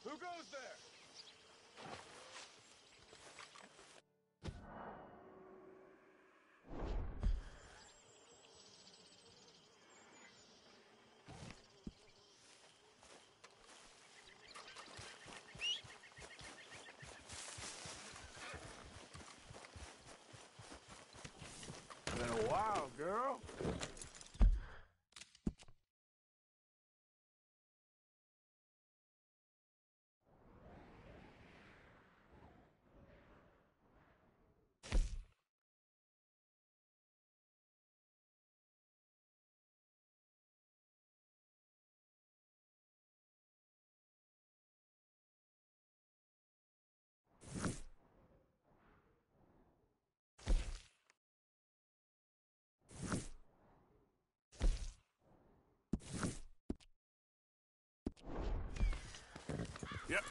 Who goes there? Been a while, girl. Yep.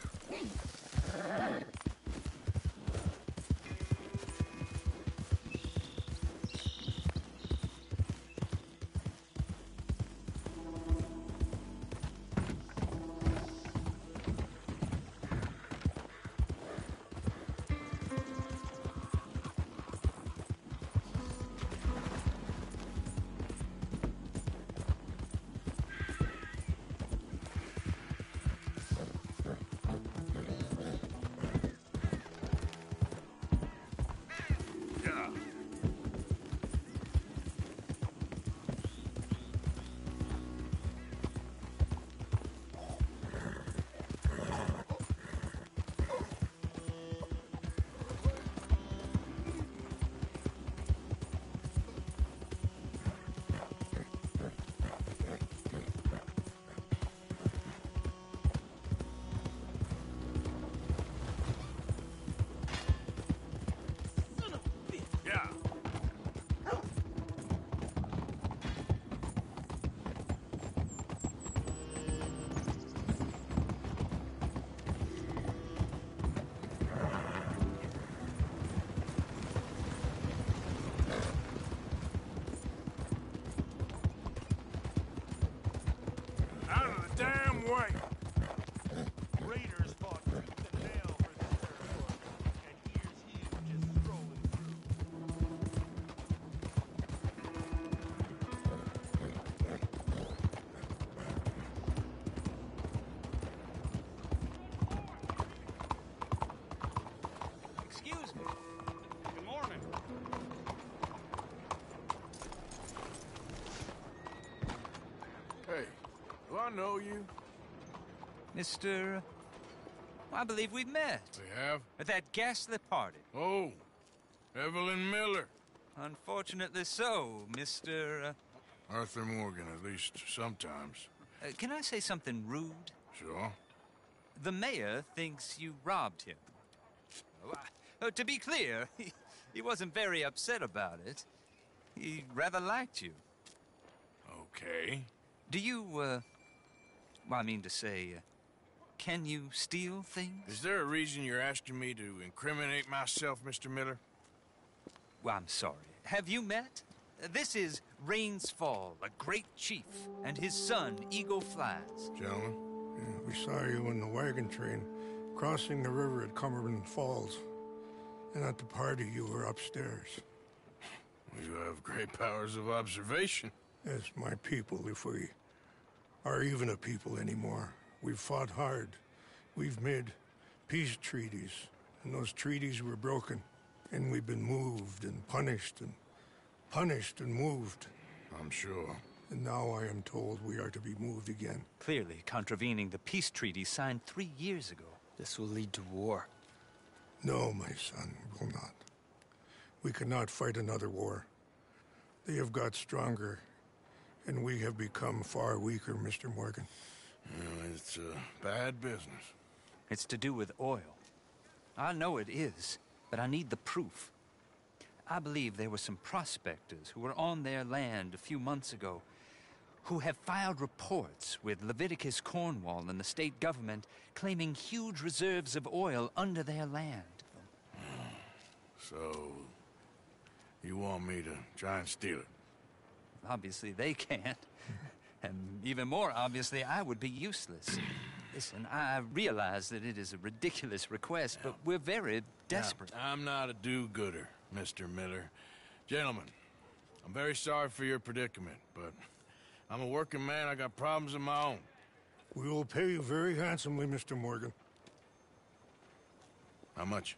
Yeah. Yeah. Out of the damn way! Raiders fought tooth and nail for this territory, and here's you just strolling through. Excuse me. Good morning. Hey, do I know you? Mr. I believe we met We have? at that ghastly party. Oh, Evelyn Miller. Unfortunately so, Mr. Arthur Morgan, at least sometimes. Can I say something rude? Sure. The mayor thinks you robbed him. To be clear, he wasn't very upset about it. He rather liked you. Okay. Do you, well, I mean to say, can you steal things? Is there a reason you're asking me to incriminate myself, Mr. Miller? Well, I'm sorry. Have you met? This is Rains Fall, a great chief, and his son, Eagle Flies. Gentlemen? Yeah, we saw you in the wagon train crossing the river at Cumberland Falls. And at the party, you were upstairs. You have great powers of observation. As my people, if we are even a people anymore. We've fought hard. We've made peace treaties. And those treaties were broken. And we've been moved and punished and punished and moved. I'm sure. And now I am told we are to be moved again. Clearly contravening the peace treaty signed 3 years ago. This will lead to war. No, my son, it will not. We cannot fight another war. They have got stronger, and we have become far weaker, Mr. Morgan. Well, it's bad business. It's to do with oil. I know it is, but I need the proof. I believe there were some prospectors who were on their land a few months ago who have filed reports with Leviticus Cornwall and the state government claiming huge reserves of oil under their land. So, you want me to try and steal it? Obviously they can't. And even more obviously, I would be useless. Listen, I realize that it is a ridiculous request, but we're very desperate. Now, I'm not a do-gooder, Mr. Miller. Gentlemen, I'm very sorry for your predicament, but I'm a working man. I got problems of my own. We will pay you very handsomely, Mr. Morgan. How much?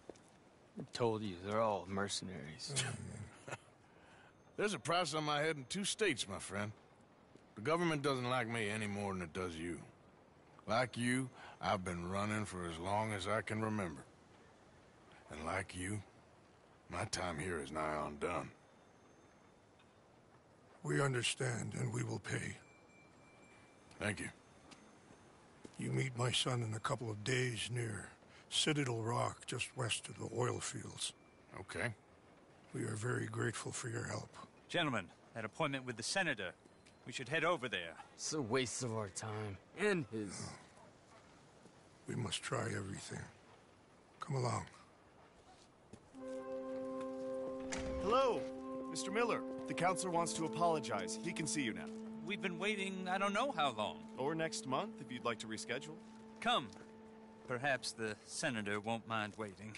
I told you, they're all mercenaries. There's a price on my head in 2 states, my friend. The government doesn't like me any more than it does you. Like you, I've been running for as long as I can remember. And like you, my time here is nigh on done. We understand, and we will pay. Thank you. You meet my son in a couple of days near Citadel Rock, just west of the oil fields. Okay. We are very grateful for your help. Gentlemen, that appointment with the senator. We should head over there. It's a waste of our time. And his. We must try everything. Come along. Hello, Mr. Miller. The counselor wants to apologize. He can see you now. We've been waiting I don't know how long. Or next month, if you'd like to reschedule. Come. Perhaps the senator won't mind waiting.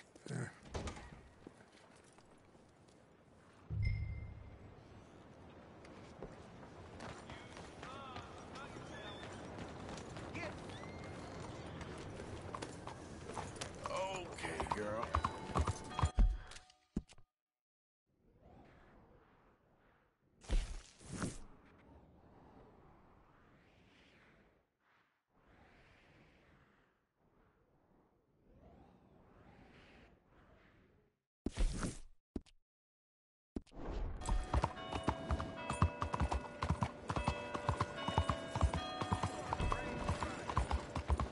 Okay, girl.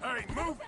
Hey, move!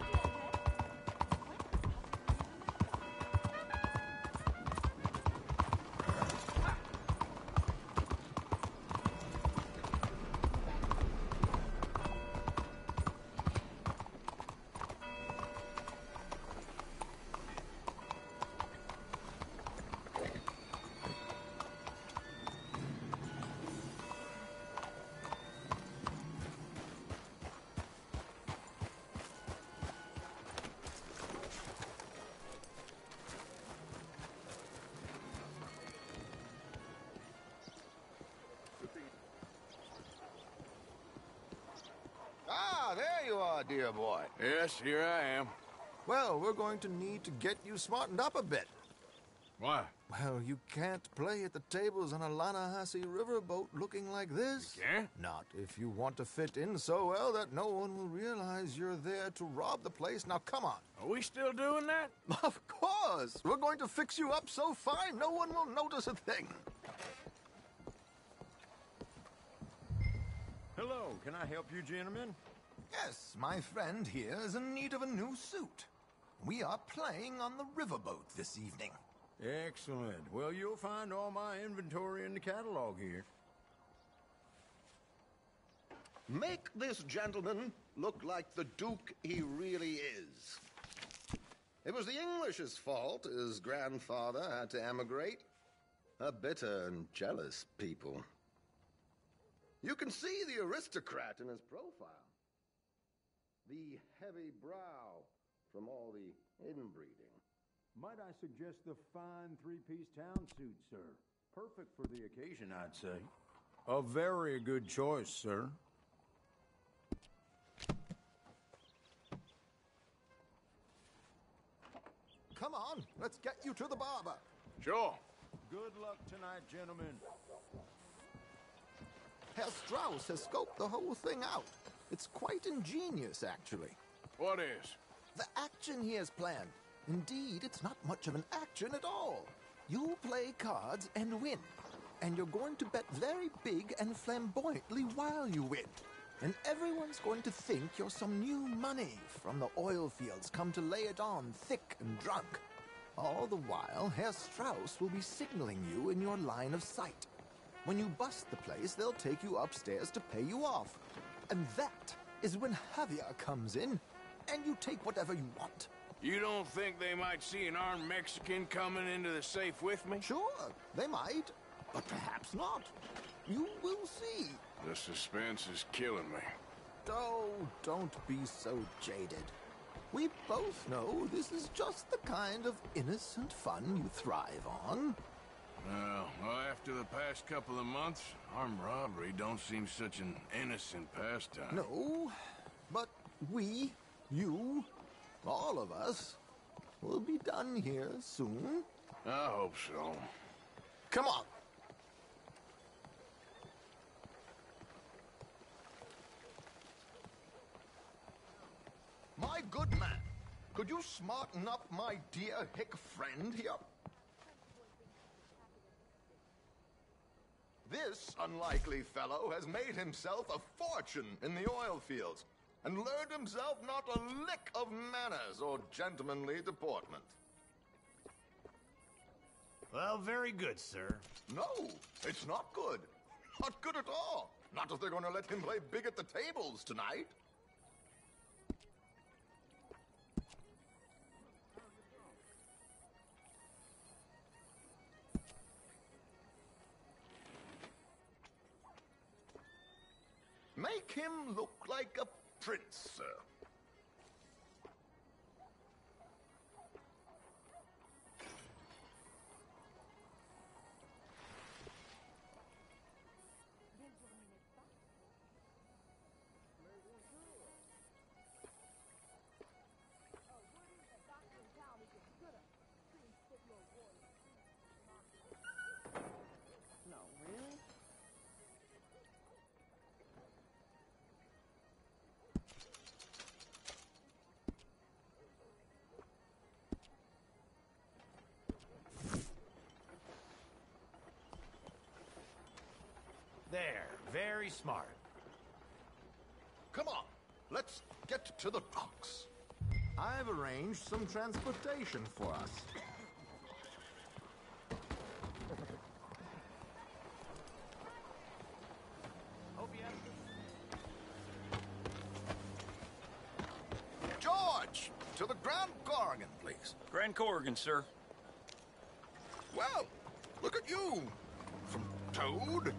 Ah, there you are, dear boy. Yes, here I am. Well, we're going to need to get you smartened up a bit. Why? Well, you can't play at the tables on a Lannahechee riverboat looking like this. You can't? Not if you want to fit in so well that no one will realize you're there to rob the place. Now, come on. Are we still doing that? Of course. We're going to fix you up so fine no one will notice a thing. Hello, can I help you, gentlemen? Yes, my friend here is in need of a new suit. We are playing on the riverboat this evening. Excellent. Well, you'll find all my inventory in the catalog here. Make this gentleman look like the Duke he really is. It was the English's fault his grandfather had to emigrate. A bitter and jealous people. You can see the aristocrat in his profile. The heavy brow from all the inbreeding. Might I suggest the fine three-piece town suit, sir? Perfect for the occasion, I'd say. A very good choice, sir. Come on, let's get you to the barber. Sure. Good luck tonight, gentlemen. Herr Strauss has scoped the whole thing out. It's quite ingenious, actually. What is? The action he has planned. Indeed, it's not much of an action at all. You play cards and win. And you're going to bet very big and flamboyantly while you win. And everyone's going to think you're some new money from the oil fields come to lay it on thick and drunk. All the while, Herr Strauss will be signaling you in your line of sight. When you bust the place, they'll take you upstairs to pay you off. And that is when Javier comes in, and you take whatever you want. You don't think they might see an armed Mexican coming into the safe with me? Sure, they might, but perhaps not. You will see. The suspense is killing me. Oh, don't be so jaded. We both know this is just the kind of innocent fun you thrive on. Well, after the past couple of months, armed robbery don't seem such an innocent pastime. No, but we, you, all of us, will be done here soon. I hope so. Come on. My good man, could you smarten up my dear hick friend here? This unlikely fellow has made himself a fortune in the oil fields and learned himself not a lick of manners or gentlemanly deportment. Well, very good, sir. No, it's not good. Not good at all. Not if they're going to let him play big at the tables tonight. Make him look like a prince, sir. There, very smart. Come on, let's get to the docks. I've arranged some transportation for us. George, to the Grand Corrigan, please. Grand Corrigan, sir. Well, look at you. From Toad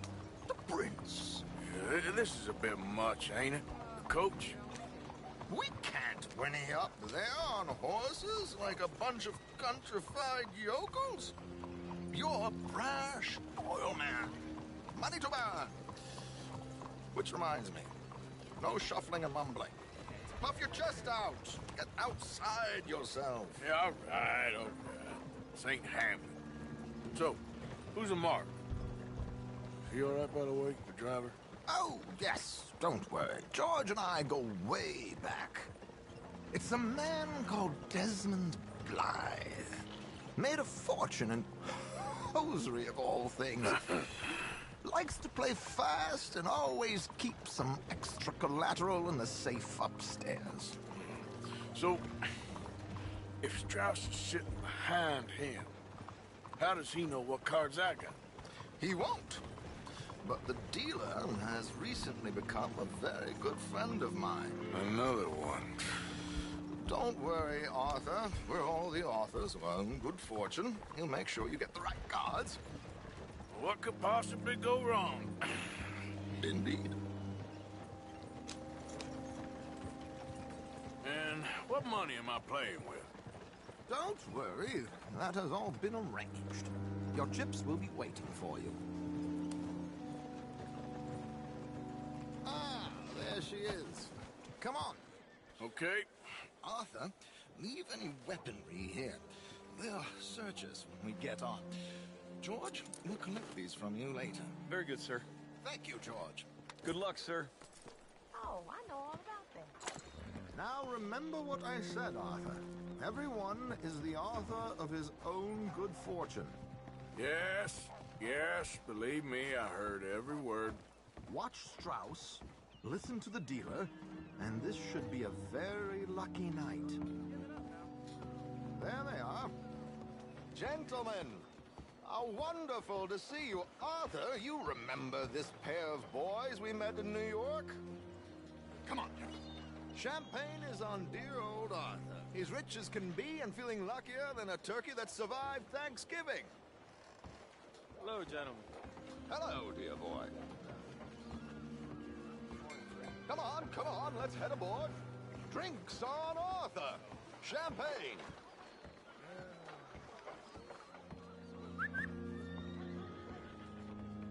to Prince. This is a bit much, ain't it? Coach? We can't whinny up there on horses like a bunch of countrified yokels. You're a brash oil man. Money to burn. Which reminds me, no shuffling and mumbling. Puff your chest out. Get outside yourself. Yeah, all right. This ain't happening. So, who's a mark? Is he all right, by the way, the driver? Oh, yes. Don't worry. George and I go way back. It's a man called Desmond Blythe. Made a fortune in hosiery of all things. Likes to play fast and always keep some extra collateral in the safe upstairs. So, if Strauss is sitting behind him, how does he know what cards I got? He won't. But the dealer has recently become a very good friend of mine. Another one. Don't worry, Arthur. We're all the authors of our own good fortune. He'll make sure you get the right cards. What could possibly go wrong? Indeed. And what money am I playing with? Don't worry. That has all been arranged. Your chips will be waiting for you. Ah, there she is. Come on. Okay. Arthur, leave any weaponry here. They'll search us when we get on. George, we'll collect these from you later. Very good, sir. Thank you, George. Good luck, sir. Oh, I know all about that. Now remember what I said, Arthur. Everyone is the author of his own good fortune. Yes, believe me, I heard every word. Watch Strauss, listen to the dealer, and this should be a very lucky night. There they are. Gentlemen, how wonderful to see you. Arthur, you remember this pair of boys we met in New York? Come on. Champagne is on dear old Arthur. He's rich as can be and feeling luckier than a turkey that survived Thanksgiving. Hello, gentlemen. Hello, dear boy. come on, let's head aboard. Drinks on Arthur. Champagne.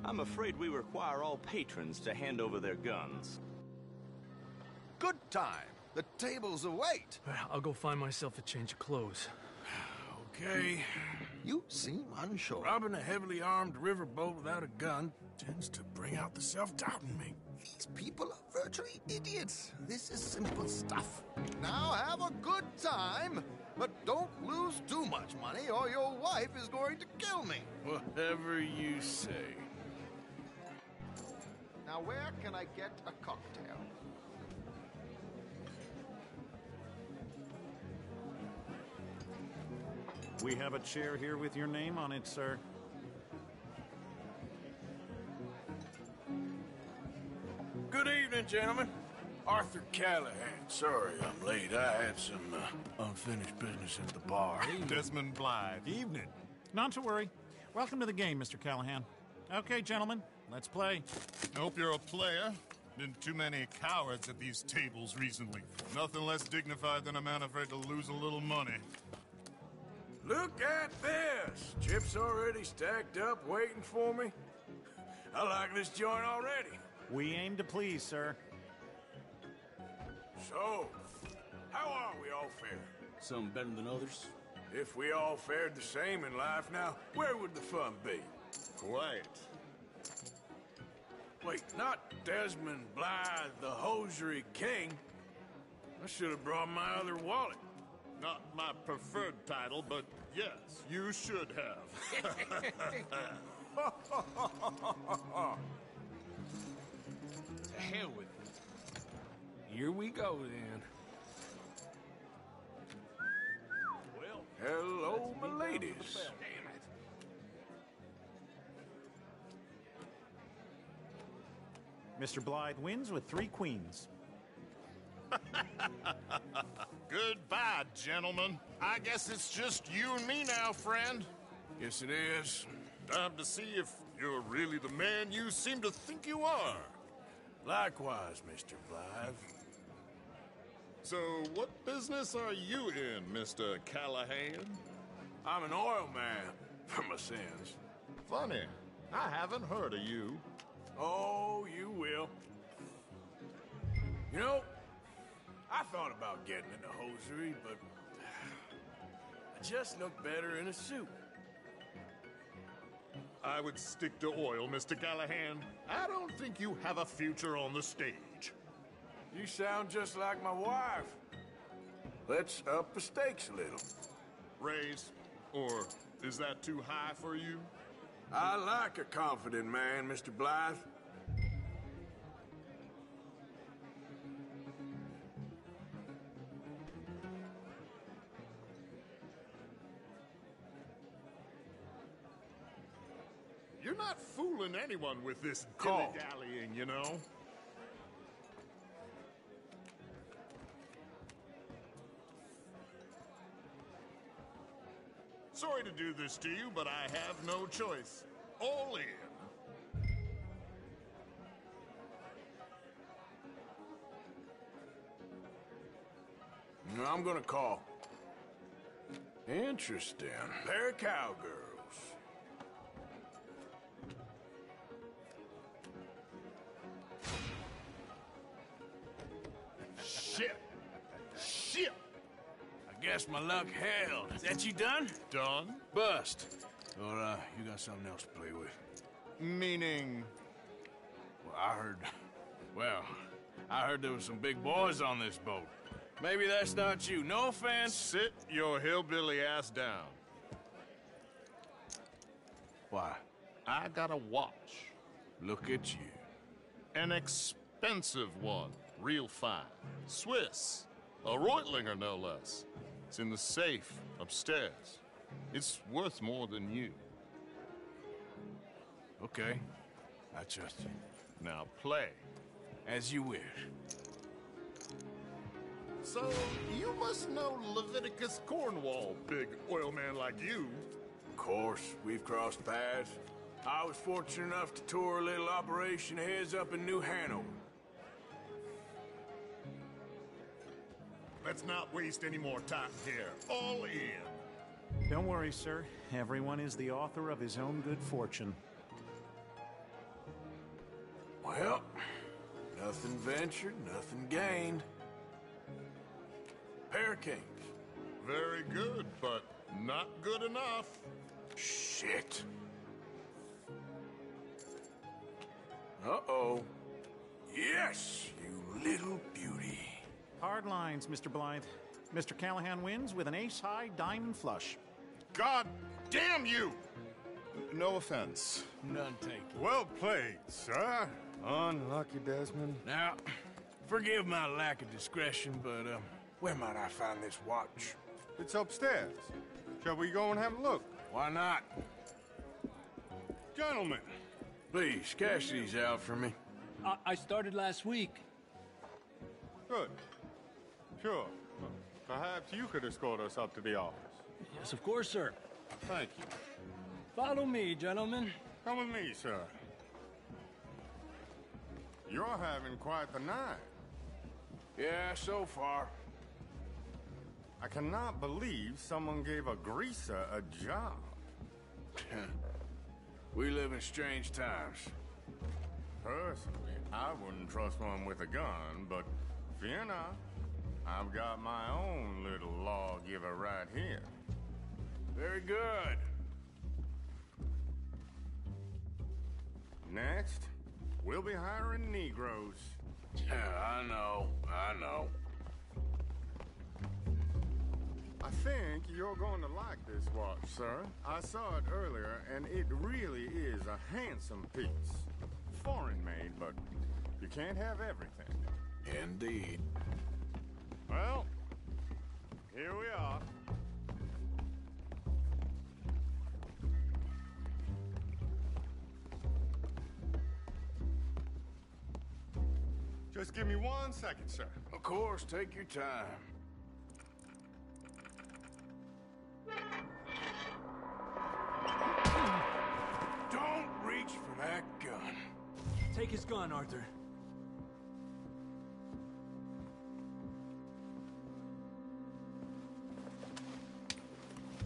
I'm afraid we require all patrons to hand over their guns. Good time. The tables await. I'll go find myself a change of clothes. Okay. You seem unsure. Robbing a heavily armed riverboat without a gun tends to bring out the self-doubt in me. These people are virtually idiots. This is simple stuff. Now have a good time, but don't lose too much money or your wife is going to kill me. Whatever you say. Now where can I get a cocktail? We have a chair here with your name on it, sir. Good evening, gentlemen. Arthur Callahan. Sorry I'm late. I had some unfinished business at the bar. Desmond Blythe. Evening. Not to worry. Welcome to the game, Mr. Callahan. Okay, gentlemen, let's play. Hope you're a player. Been too many cowards at these tables recently. Nothing less dignified than a man afraid to lose a little money. Look at this! Chips already stacked up, waiting for me. I like this joint already. We aim to please, sir. So, how are we all fared? Some better than others. If we all fared the same in life now, where would the fun be? Quiet. Wait, not Desmond Blythe, the hosiery king. I should have brought my other wallet. Not my preferred title, but yes, you should have. To hell with it. Here we go, then. Well, hello, my ladies. Mr. Blythe wins with 3 queens. Goodbye, gentlemen. I guess it's just you and me now, friend. Yes, it is. Time to see if you're really the man you seem to think you are. Likewise, Mr. Blythe. So, what business are you in, Mr. Callahan? I'm an oil man, for my sins. Funny. I haven't heard of you. Oh, you will. You know, I thought about getting into hosiery, but I just look better in a suit. I would stick to oil, Mr. Callahan. I don't think you have a future on the stage. You sound just like my wife. Let's up the stakes a little. Raise? Or is that too high for you? I like a confident man, Mr. Blythe. You're not fooling anyone with this Call. dilly-dallying, you know? Sorry to do this to you, but I have no choice. All in. No, I'm gonna call. Interesting. Pair of cowgirls. Shit. Shit. I guess my luck held. Is that you done? Done? Bust. Or, you got something else to play with? Meaning? Well, I heard there was some big boys on this boat. Maybe that's not you. No offense. Sit your hillbilly ass down. Why? I got a watch. Look at you. An expensive one. Real fine. Swiss. A Reutlinger, no less. It's in the safe upstairs. It's worth more than you. Okay. I trust you. Now play. As you wish. So, you must know Leviticus Cornwall, big oil man like you. Of course, we've crossed paths. I was fortunate enough to tour a little operation of his up in New Hanover. Let's not waste any more time here. All in. Don't worry, sir. Everyone is the author of his own good fortune. Well, nothing ventured, nothing gained. Pear Kings. Very good, but not good enough. Shit. Uh-oh. Yes, you little beauty. Hard lines, Mr. Blythe. Mr. Callahan wins with an ace-high diamond flush. God damn you! No offense. None taken. Well played, sir. Unlucky, Desmond. Now, forgive my lack of discretion, but, where might I find this watch? It's upstairs. Shall we go and have a look? Why not? Gentlemen. Please, cash these out for me. I started last week. Good. Sure. Perhaps you could escort us up to the office. Yes, of course, sir. Thank you. Follow me, gentlemen. Come with me, sir. You're having quite the night. Yeah, so far. I cannot believe someone gave a greaser a job. We live in strange times. Personally, I wouldn't trust one with a gun, but fear not. I've got my own little lawgiver right here. Very good. Next, we'll be hiring Negroes. Yeah, I know. I think you're going to like this watch, sir. I saw it earlier, and it really is a handsome piece. Foreign made, but you can't have everything. Indeed. Well, here we are. Just give me 1 second, sir. Of course, take your time. Don't reach for that gun. Take his gun, Arthur.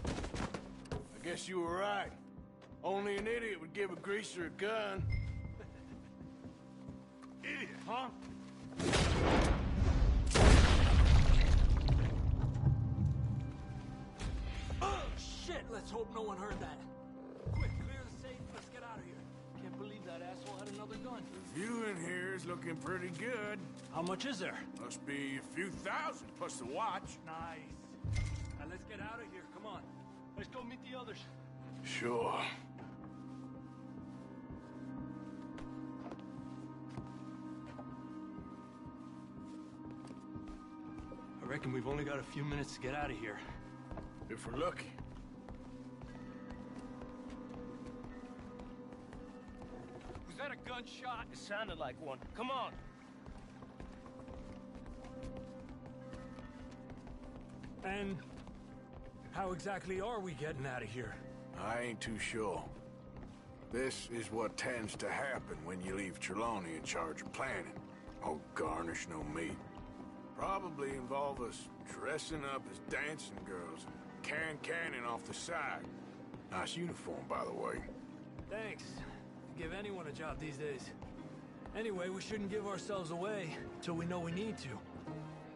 I guess you were right. Only an idiot would give a greaser a gun. Idiot, huh? Oh, shit! Let's hope no one heard that. Quick, clear the safe. Let's get out of here. Can't believe that asshole had another gun. The view in here is looking pretty good. How much is there? Must be a few thousand plus the watch. Nice. Now let's get out of here. Come on. Let's go meet the others. Sure. I reckon we've only got a few minutes to get out of here. If we're lucky. Was that a gunshot? It sounded like one. Come on. And how exactly are we getting out of here? I ain't too sure. This is what tends to happen when you leave Trelawney in charge of planning. Oh, garnish no meat. Probably involve us dressing up as dancing girls and carrying cannon off the side. Nice uniform, by the way. Thanks. Give anyone a job these days. Anyway, we shouldn't give ourselves away till we know we need to.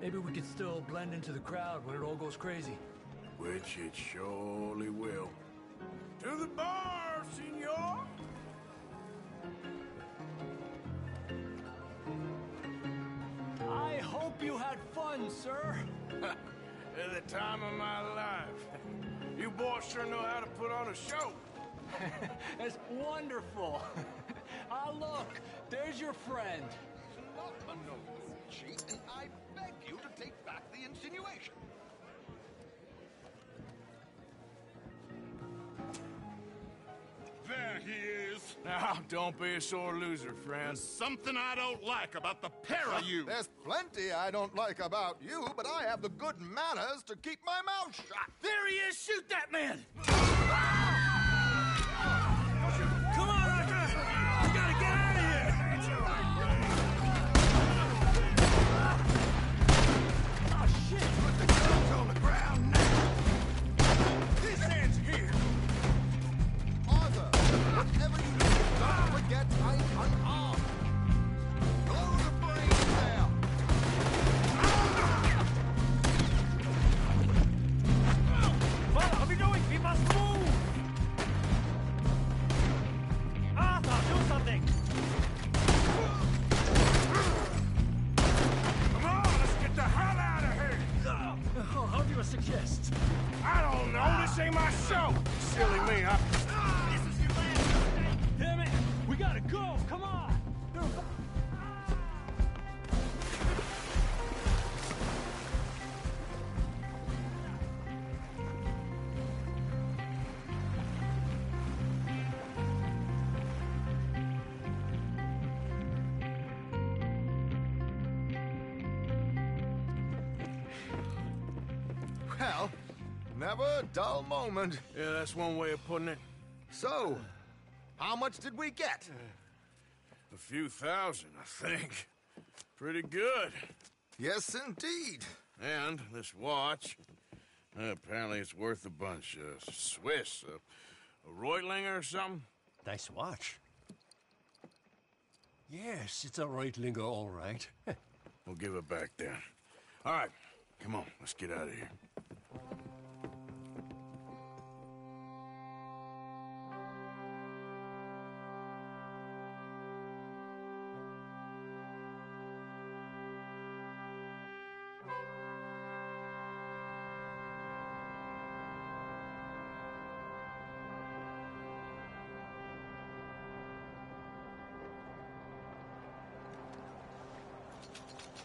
Maybe we could still blend into the crowd when it all goes crazy. Which it surely will. To the bar, senor! I hope you had fun, sir. At the time of my life. You boys sure know how to put on a show. That's wonderful. Ah, look, there's your friend. Not a noble cheat, and I beg you to take back the insinuation. There he is. Now, don't be a sore loser, friend. There's something I don't like about the pair of you. There's plenty I don't like about you, but I have the good manners to keep my mouth shut. There he is! Shoot that man! Come on, Arthur! We gotta get out of here! Oh, shit! Come on! Well, never a dull moment. Yeah, that's one way of putting it. So, how much did we get? A few thousand, I think. Pretty good. Yes, indeed. And this watch, apparently it's worth a bunch. Swiss, a Reutlinger or something? Nice watch. Yes, it's a Reutlinger, all right. We'll give it back then. All right, come on, let's get out of here.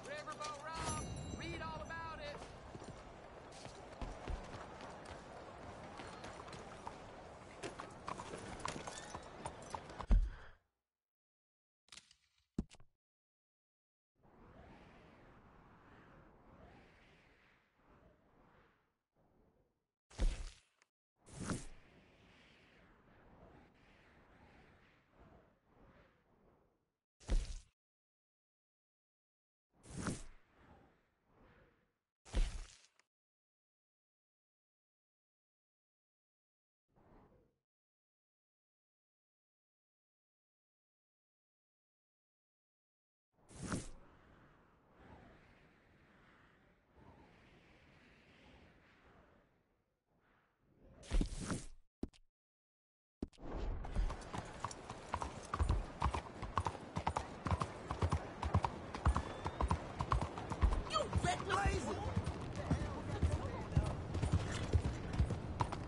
Riverboat Rob, read all about it.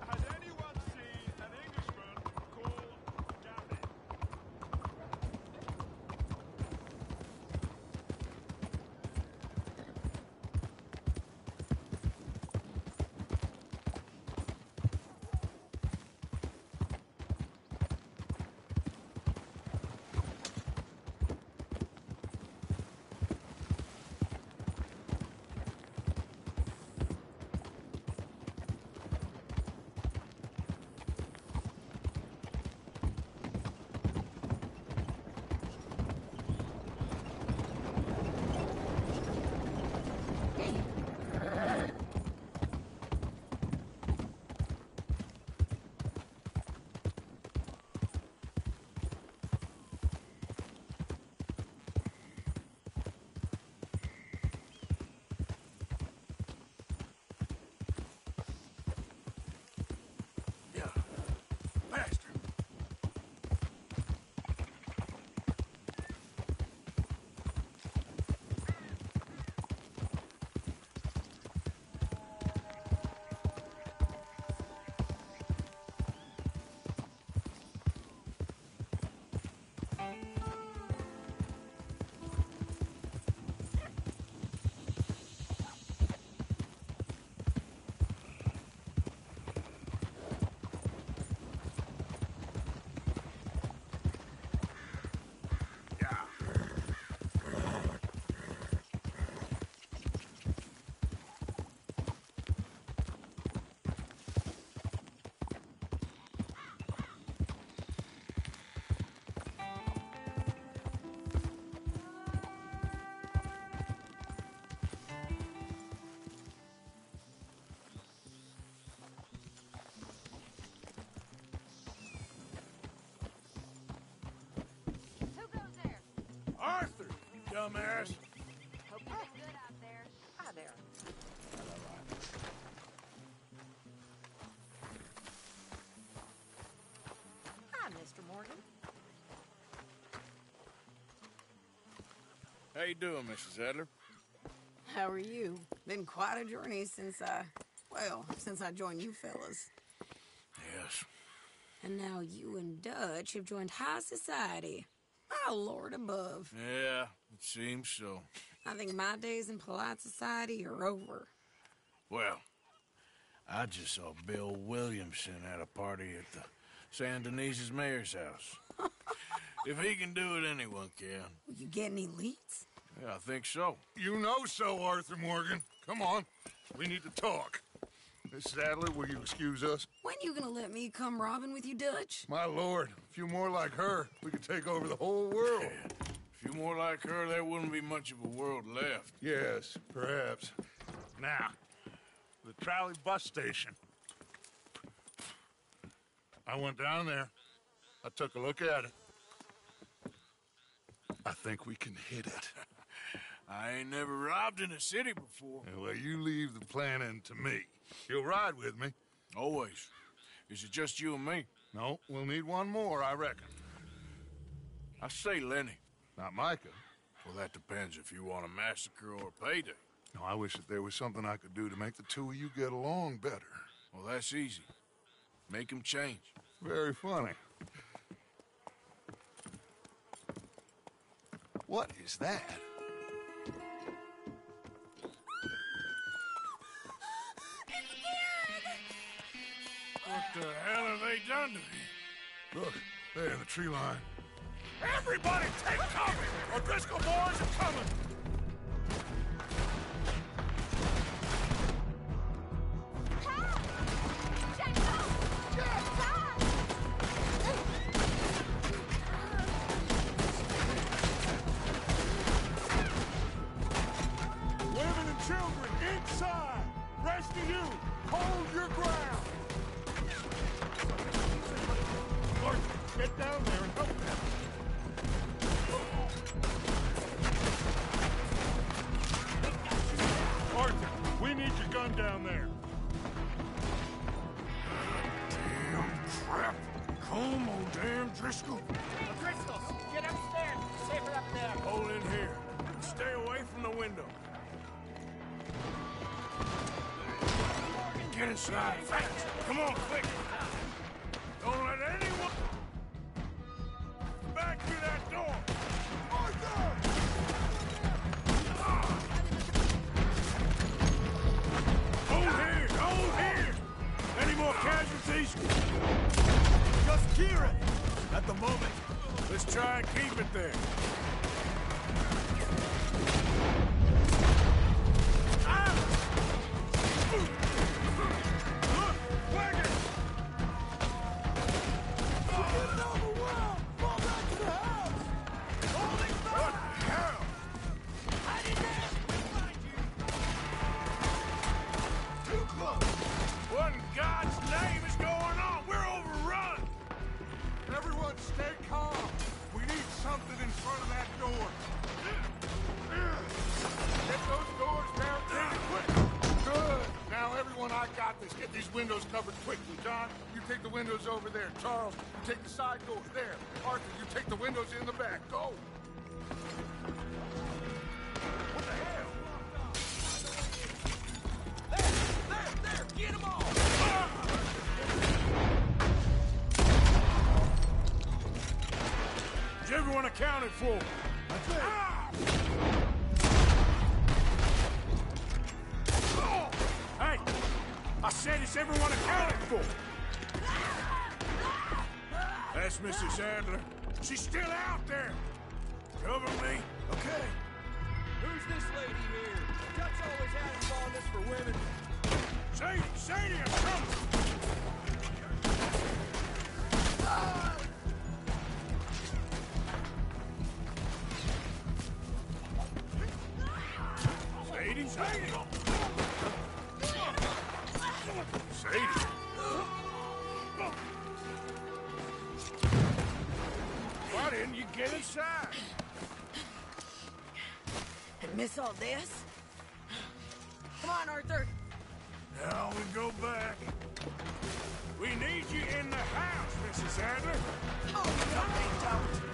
Has anyone seen an Englishman called Gavin? Arthur, you dumbass. Hope you're doing good out there. Hi there. Hi, Mr. Morgan. How you doing, Mrs. Adler? How are you? Been quite a journey since I joined you fellas. Yes. And now you and Dutch have joined high society. Oh, Lord above. Yeah, it seems so. I think my days in polite society are over. Well, I just saw Bill Williamson at a party at the San Denise's mayor's house. If he can do it, anyone can. Will you get any leads? Yeah, I think so. You know so, Arthur Morgan. Come on. We need to talk. Miss Sadler, will you excuse us? When you gonna let me come robbing with you, Dutch? My lord, a few more like her, we could take over the whole world. A few more like her, there wouldn't be much of a world left. Yes, perhaps. Now, the trolley bus station. I went down there. I took a look at it. I think we can hit it. I ain't never robbed in a city before. Well, you leave the planning to me. You'll ride with me? Always. Is it just you and me? No, we'll need one more, I reckon. I say Lenny. Not Micah. Well, that depends if you want a massacre or a payday. No, I wish that there was something I could do to make the two of you get along better. Well, that's easy. Make them change. Very funny. What is that? What the hell have they done to me? Look, there in the tree line. Everybody take cover! O'Driscoll boys are coming! Women and children inside! Rest of you, hold your ground! Arthur, get down there and help them! Arthur, we need your gun down there. Damn crap. Come on, damn Driscoll. Driscoll, get upstairs. It's safer up there. Hold in here. Stay away from the window. Get inside fast. Come on, quick. Don't let anyone back through that door. Arthur! Hold here! Any more casualties? Just Kieran! At the moment. Let's try and keep it there. What in God's name is going on? We're overrun! Everyone stay calm. We need something in front of that door. Get those doors down pretty quick. Good. Now, everyone, I got this. Get these windows covered quickly. John, you take the windows over there. Charles, you take the side doors there. Arthur, you take the windows in the back. Go. What the hell? There! Get them all! Is everyone accounted for? That's it. Hey! I said it's everyone accounted for! That's Mrs. Adler. She's still out there! Cover me. Okay. Who's this lady here? Dutch always had a fondness for women. Sadie, I'm coming! Sadie! Why didn't you get inside? And miss all this? Come on, Arthur. Now we go back. We need you in the house, Mrs. Adler. Oh, no, they don't.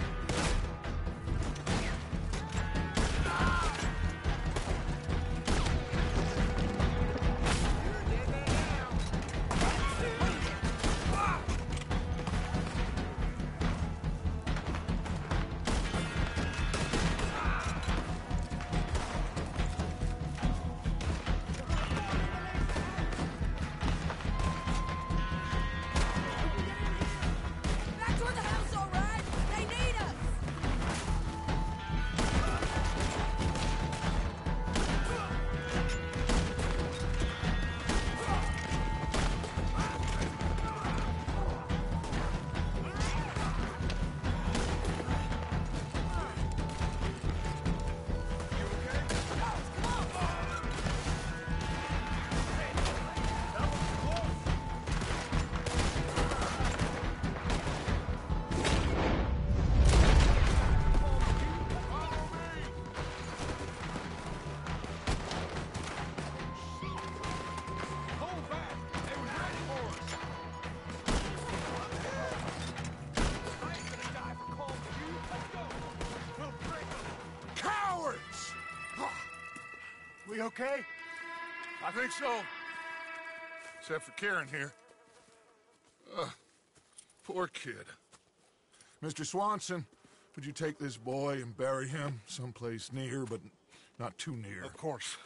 We okay? I think so. Except for Karen here. Poor kid. Mr. Swanson, would you take this boy and bury him someplace near, but not too near? Of course.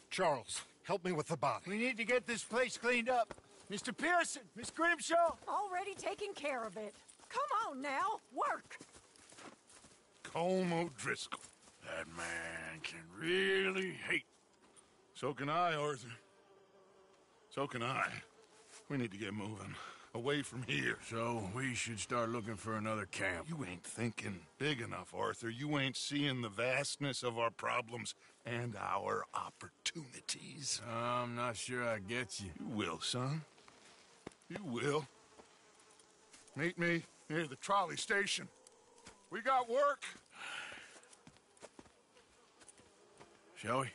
Charles, help me with the body. We need to get this place cleaned up. Mr. Pearson, Miss Grimshaw. Already taking care of it. Come on now, work. Colm O'Driscoll. That man can really hate. So can I, Arthur. So can I. We need to get moving. Away from here. So we should start looking for another camp. You ain't thinking big enough, Arthur. You ain't seeing the vastness of our problems and our opportunities. I'm not sure I get you. You will, son. You will. Meet me near the trolley station. We got work. Shall we?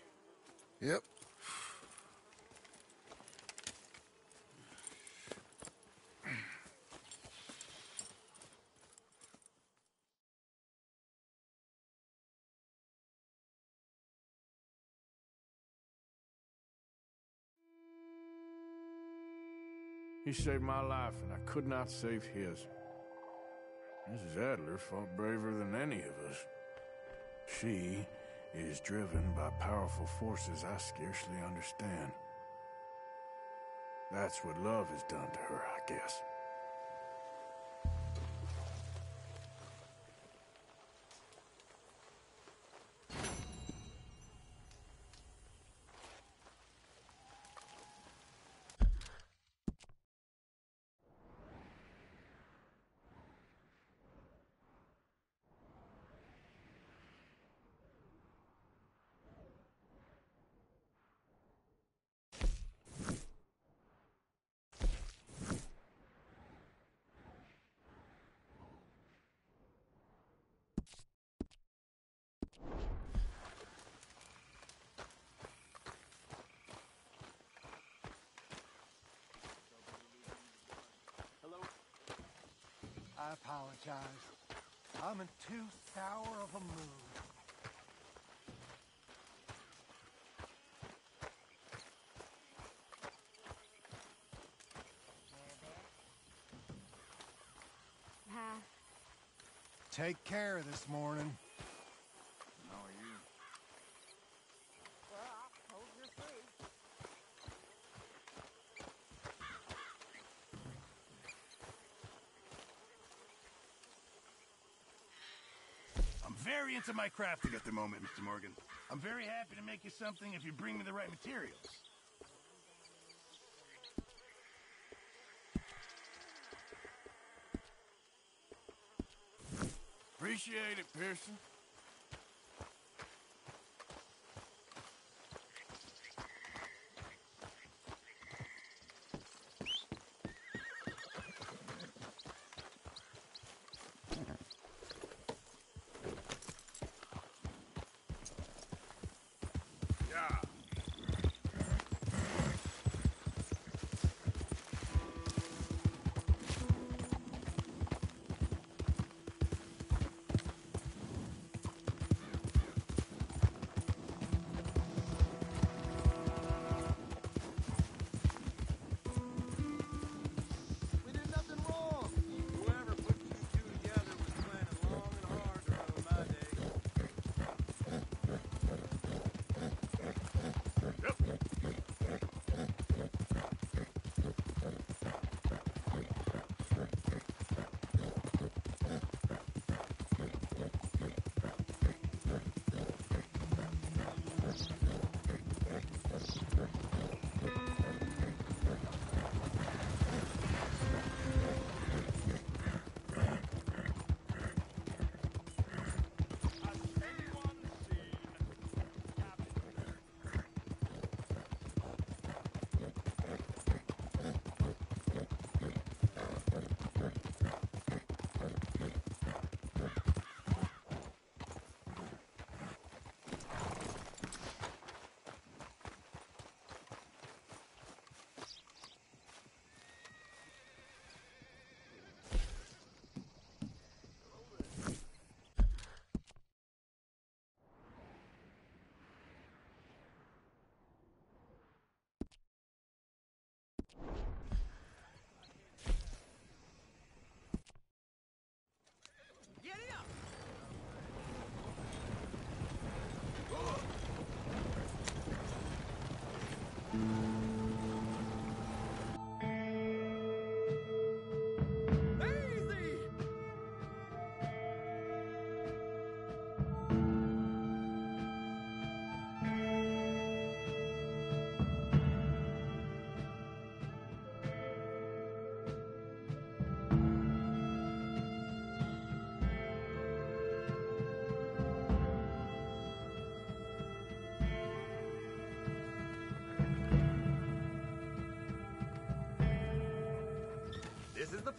Yep. He saved my life, and I could not save his. Mrs. Adler fought braver than any of us. She is driven by powerful forces I scarcely understand. That's what love has done to her, I guess. I apologize. I'm in too sour of a mood. Hi. Take care this morning. How are you? Well, I hope you're free. I'm very into my crafting at the moment, Mr. Morgan. I'm very happy to make you something if you bring me the right materials. Appreciate it, Pearson.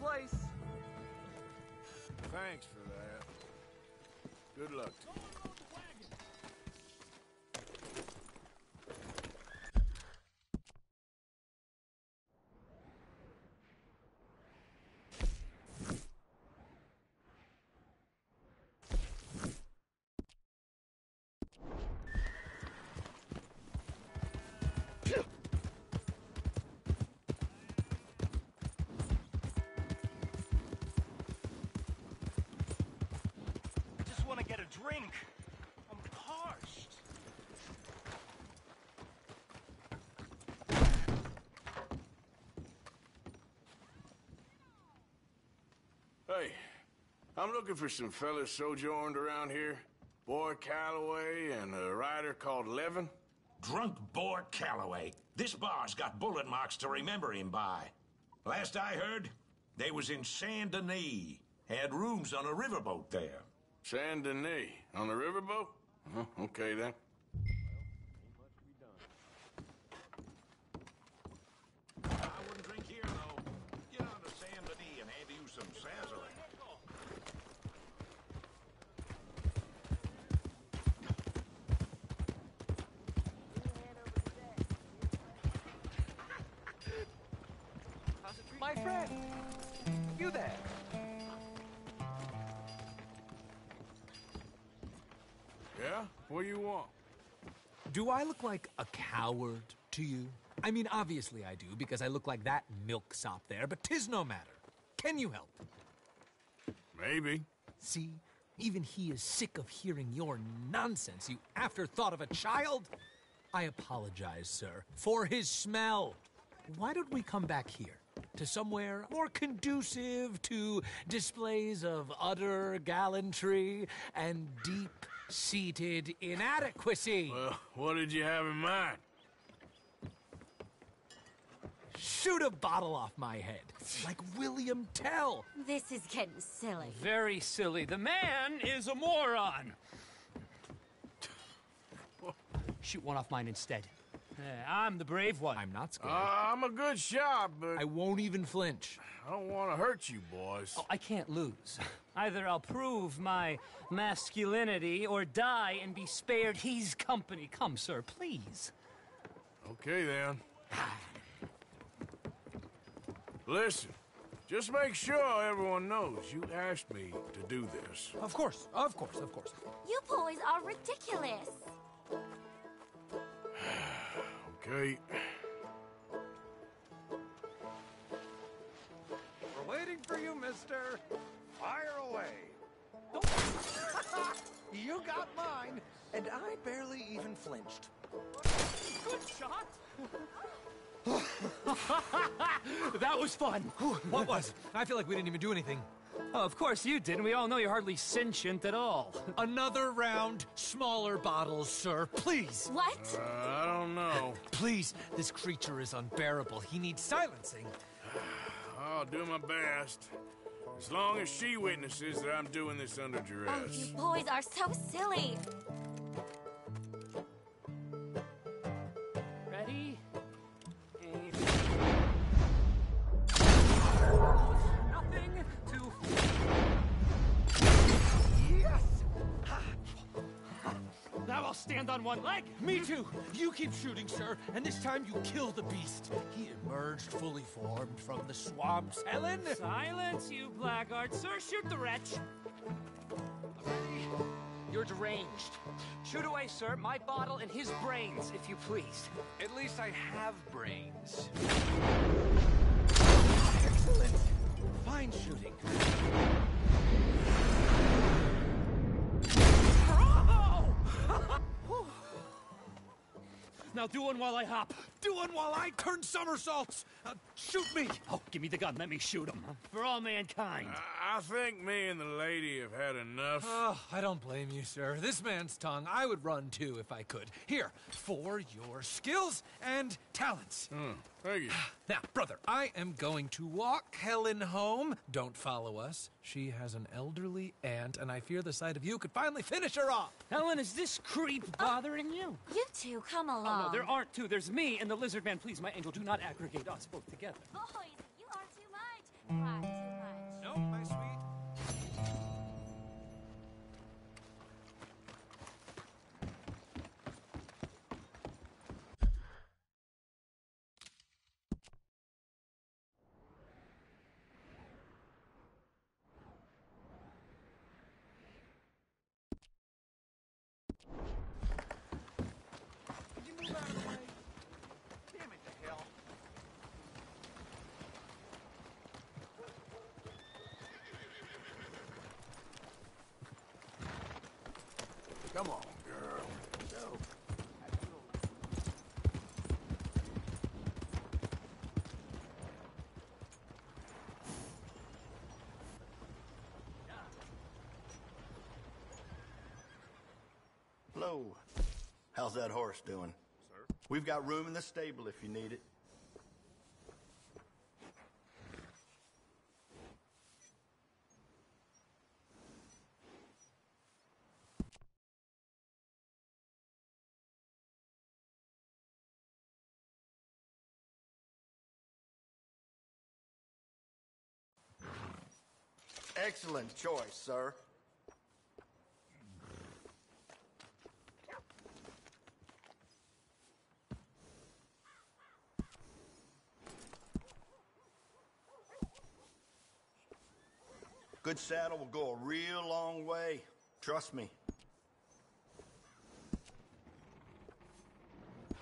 place. Thanks for that. Good luck to you. Drink. I'm parched. Hey, I'm looking for some fellas sojourned around here. Boyd Calloway and a rider called Levin. Drunk Boyd Calloway. This bar's got bullet marks to remember him by. Last I heard, they was in Saint Denis. Had rooms on a riverboat there. Saint Denis, on the riverboat? Okay then. I wouldn't drink here, though. Get on to Saint Denis and have you some sazerac. My friend, you there? Yeah? What do you want? Do I look like a coward to you? I mean, obviously I do, because I look like that milksop there, but 'tis no matter. Can you help? Maybe. See? Even he is sick of hearing your nonsense, you afterthought of a child. I apologize, sir, for his smell. Why don't we come back here? To somewhere more conducive to displays of utter gallantry and deep-seated inadequacy. Well, what did you have in mind? Shoot a bottle off my head, like William Tell. This is getting silly. Very silly. The man is a moron. Shoot one off mine instead. I'm the brave one. I'm not scared. I'm a good shot, but I won't even flinch. I don't want to hurt you, boys. Oh, I can't lose. Either I'll prove my masculinity or die and be spared his company. Come, sir, please. Okay, then. Listen, just make sure everyone knows you asked me to do this. Of course, of course, of course. You boys are ridiculous. Okay. We're waiting for you, mister. Fire away. You got mine, and I barely even flinched. Good shot. That was fun. What was? I feel like we didn't even do anything. Oh, of course you didn't. We all know you're hardly sentient at all. Another round, smaller bottles, sir, please. What? I don't know. Please, this creature is unbearable. He needs silencing. I'll do my best. As long as she witnesses that I'm doing this under duress. Oh, you boys are so silly. Ready? Nothing to... Yes! Now I'll stand on one leg. Me too. You keep shooting, sir, and this time you kill the beast. He emerged fully formed from the swamps. Helen! Silence, you blackguard. Sir, shoot the wretch. You're deranged. Shoot away, sir. My bottle and his brains, if you please. At least I have brains. Excellent. Fine shooting. Now do one while I hop. Do one while I turn somersaults. Shoot me. Oh, give me the gun. Let me shoot him. For all mankind. I think me and the lady have had enough. Oh, I don't blame you, sir. This man's tongue, I would run too if I could. Here, for your skills and talents. Thank you. Now, brother, I am going to walk Helen home. Don't follow us. She has an elderly aunt, and I fear the sight of you could finally finish her off. Helen, is this creep bothering you? You two, come along. Oh, no, there aren't two. There's me and the lizard man. Please, my angel, do not aggregate us both together. Boys, you are too much. You are too much. Come on, girl. Go. Hello. How's that horse doing? Sir? We've got room in the stable if you need it. Excellent choice, sir. Good saddle will go a real long way. Trust me.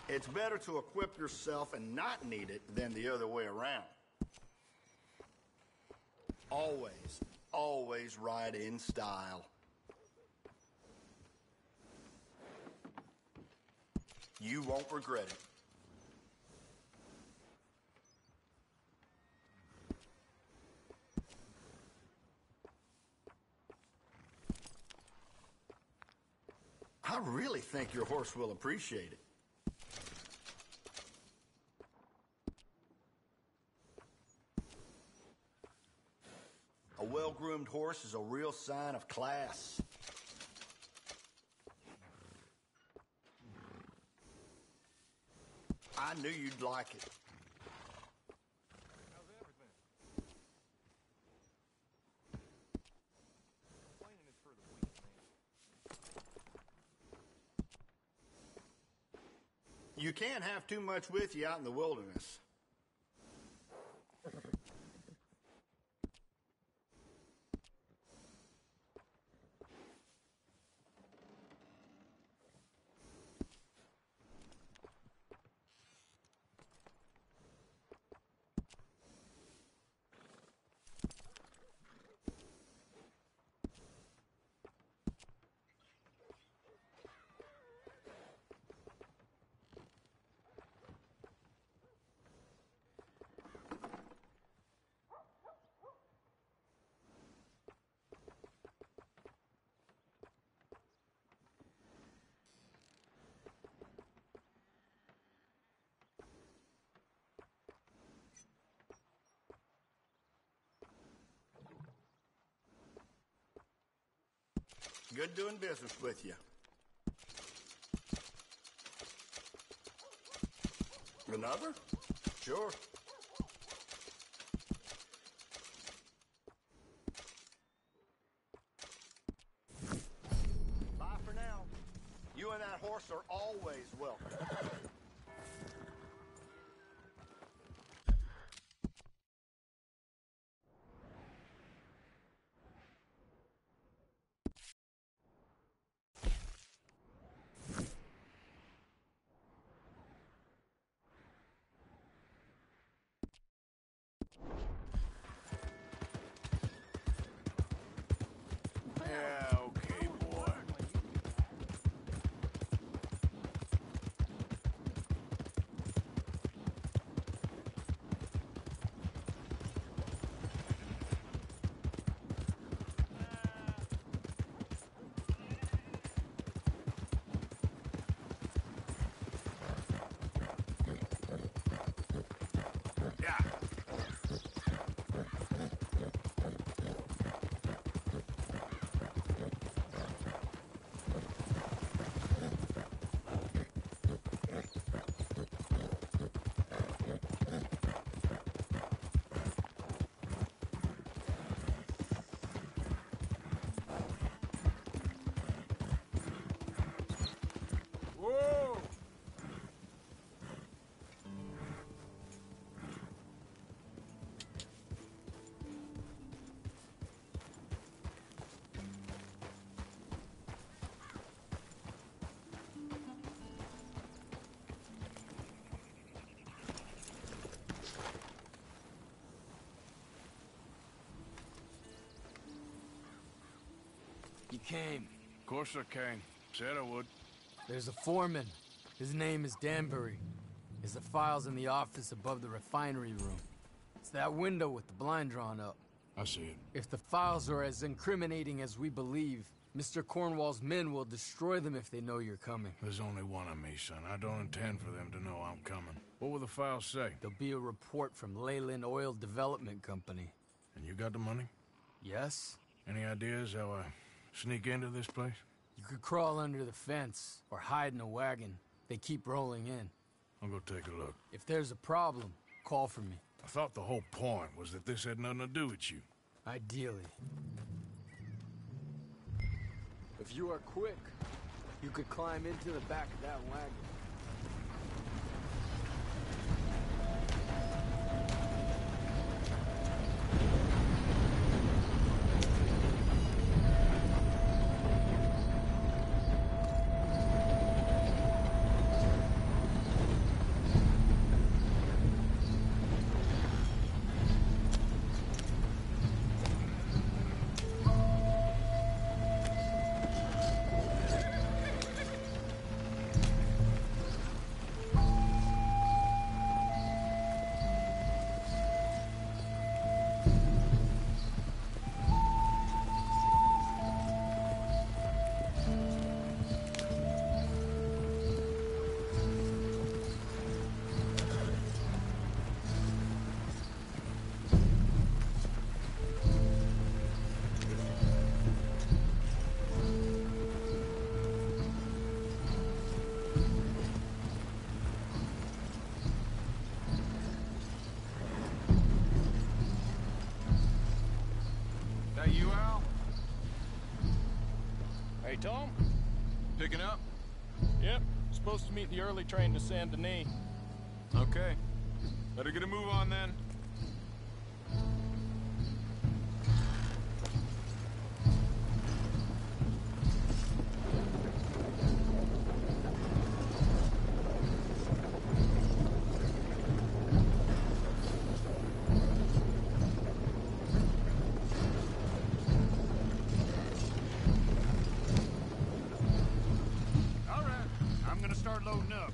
It's better to equip yourself and not need it than the other way around. Always, always ride in style. You won't regret it. I really think your horse will appreciate it. A well-groomed horse is a real sign of class. I knew you'd like it. How's everything? Complaining is for the weak, man. You can't have too much with you out in the wilderness. Good doing business with you. Another? Sure. Bye for now. You and that horse are always welcome. Yeah, okay, boy. Yeah. Whoa! You came. Of course I can. Said I would. There's a foreman. His name is Danbury. There's the files in the office above the refinery room. It's that window with the blind drawn up. I see it. If the files are as incriminating as we believe, Mr. Cornwall's men will destroy them if they know you're coming. There's only one of me, son. I don't intend for them to know I'm coming. What will the files say? There'll be a report from Leyland Oil Development Company. And you got the money? Yes? Any ideas how I sneak into this place? You could crawl under the fence or hide in a wagon. They keep rolling in. I'll go take a look. If there's a problem, call for me. I thought the whole point was that this had nothing to do with you. Ideally. If you are quick, you could climb into the back of that wagon. You, Al? Hey, Tom? Picking up? Yep. Supposed to meet the early train to Saint Denis. Okay. Better get a move on then. Loading up.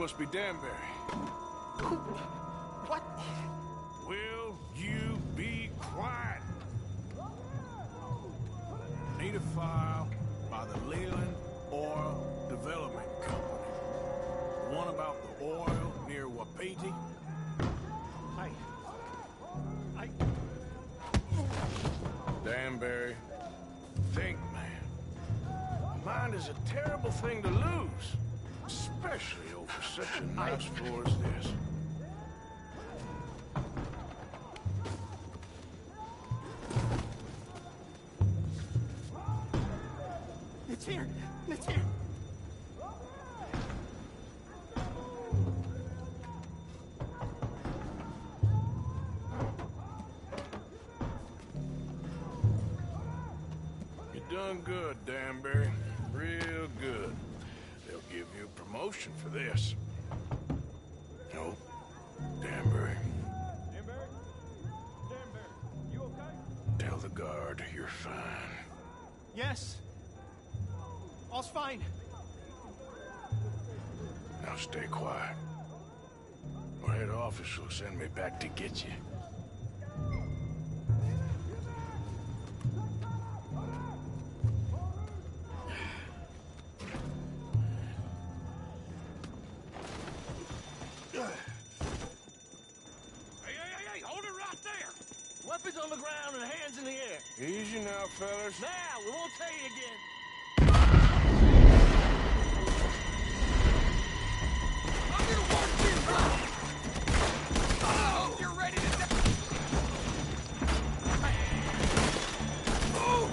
Must be Danbury. What? Will you be quiet? Need a file by the Leyland Oil Development Company. The one about the oil near Wapiti. Danbury, think, man. Mind is a terrible thing to lose. Especially over such a nice floor as this. It's here! It's here! You're doing good, Danbury. Real good. They'll give you a promotion for this. No, Danbury. Danbury? Danbury, you okay? Tell the guard you're fine. Yes. All's fine. Now stay quiet. or head office will send me back to get you. Hey, hold it right there! Weapons on the ground and hands in the air. Easy now, fellas. Now, we won't tell you again. I'm gonna work you right! Oh, you're ready to die! Oh!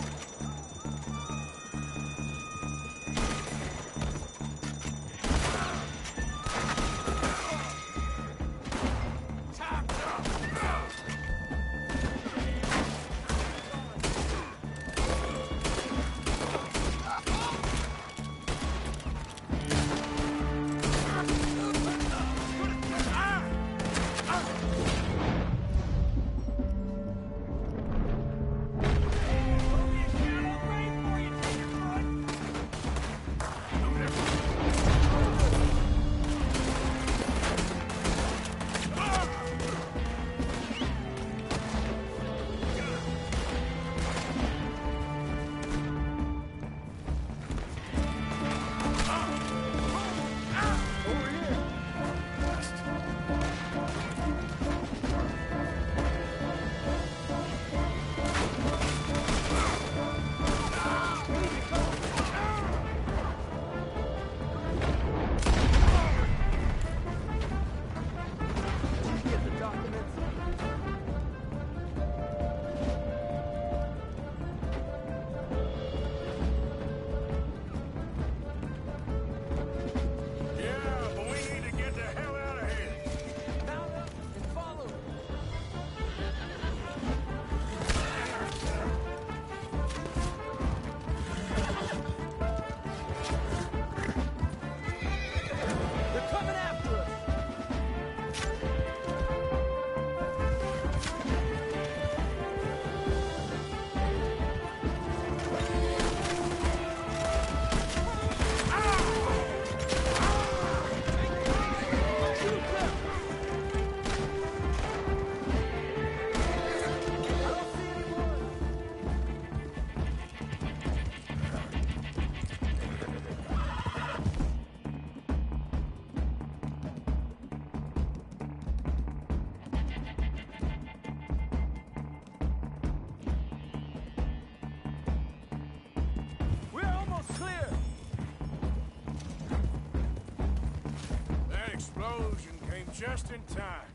Just in time.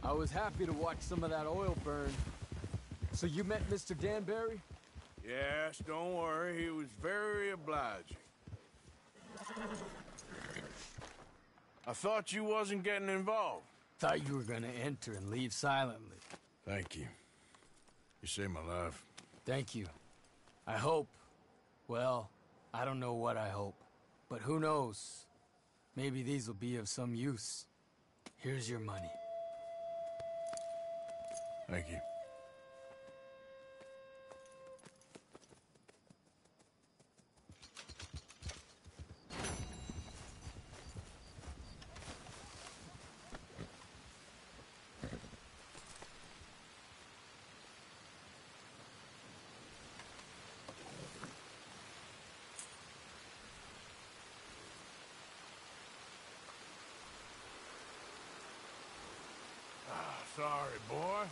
I was happy to watch some of that oil burn. So you met Mr. Danbury? Yes, don't worry. He was very obliging. I thought you wasn't getting involved. Thought you were gonna enter and leave silently. Thank you. You saved my life. Thank you. I hope. Well, I don't know what I hope. But who knows? Maybe these will be of some use. Here's your money. Thank you. Sorry, boy.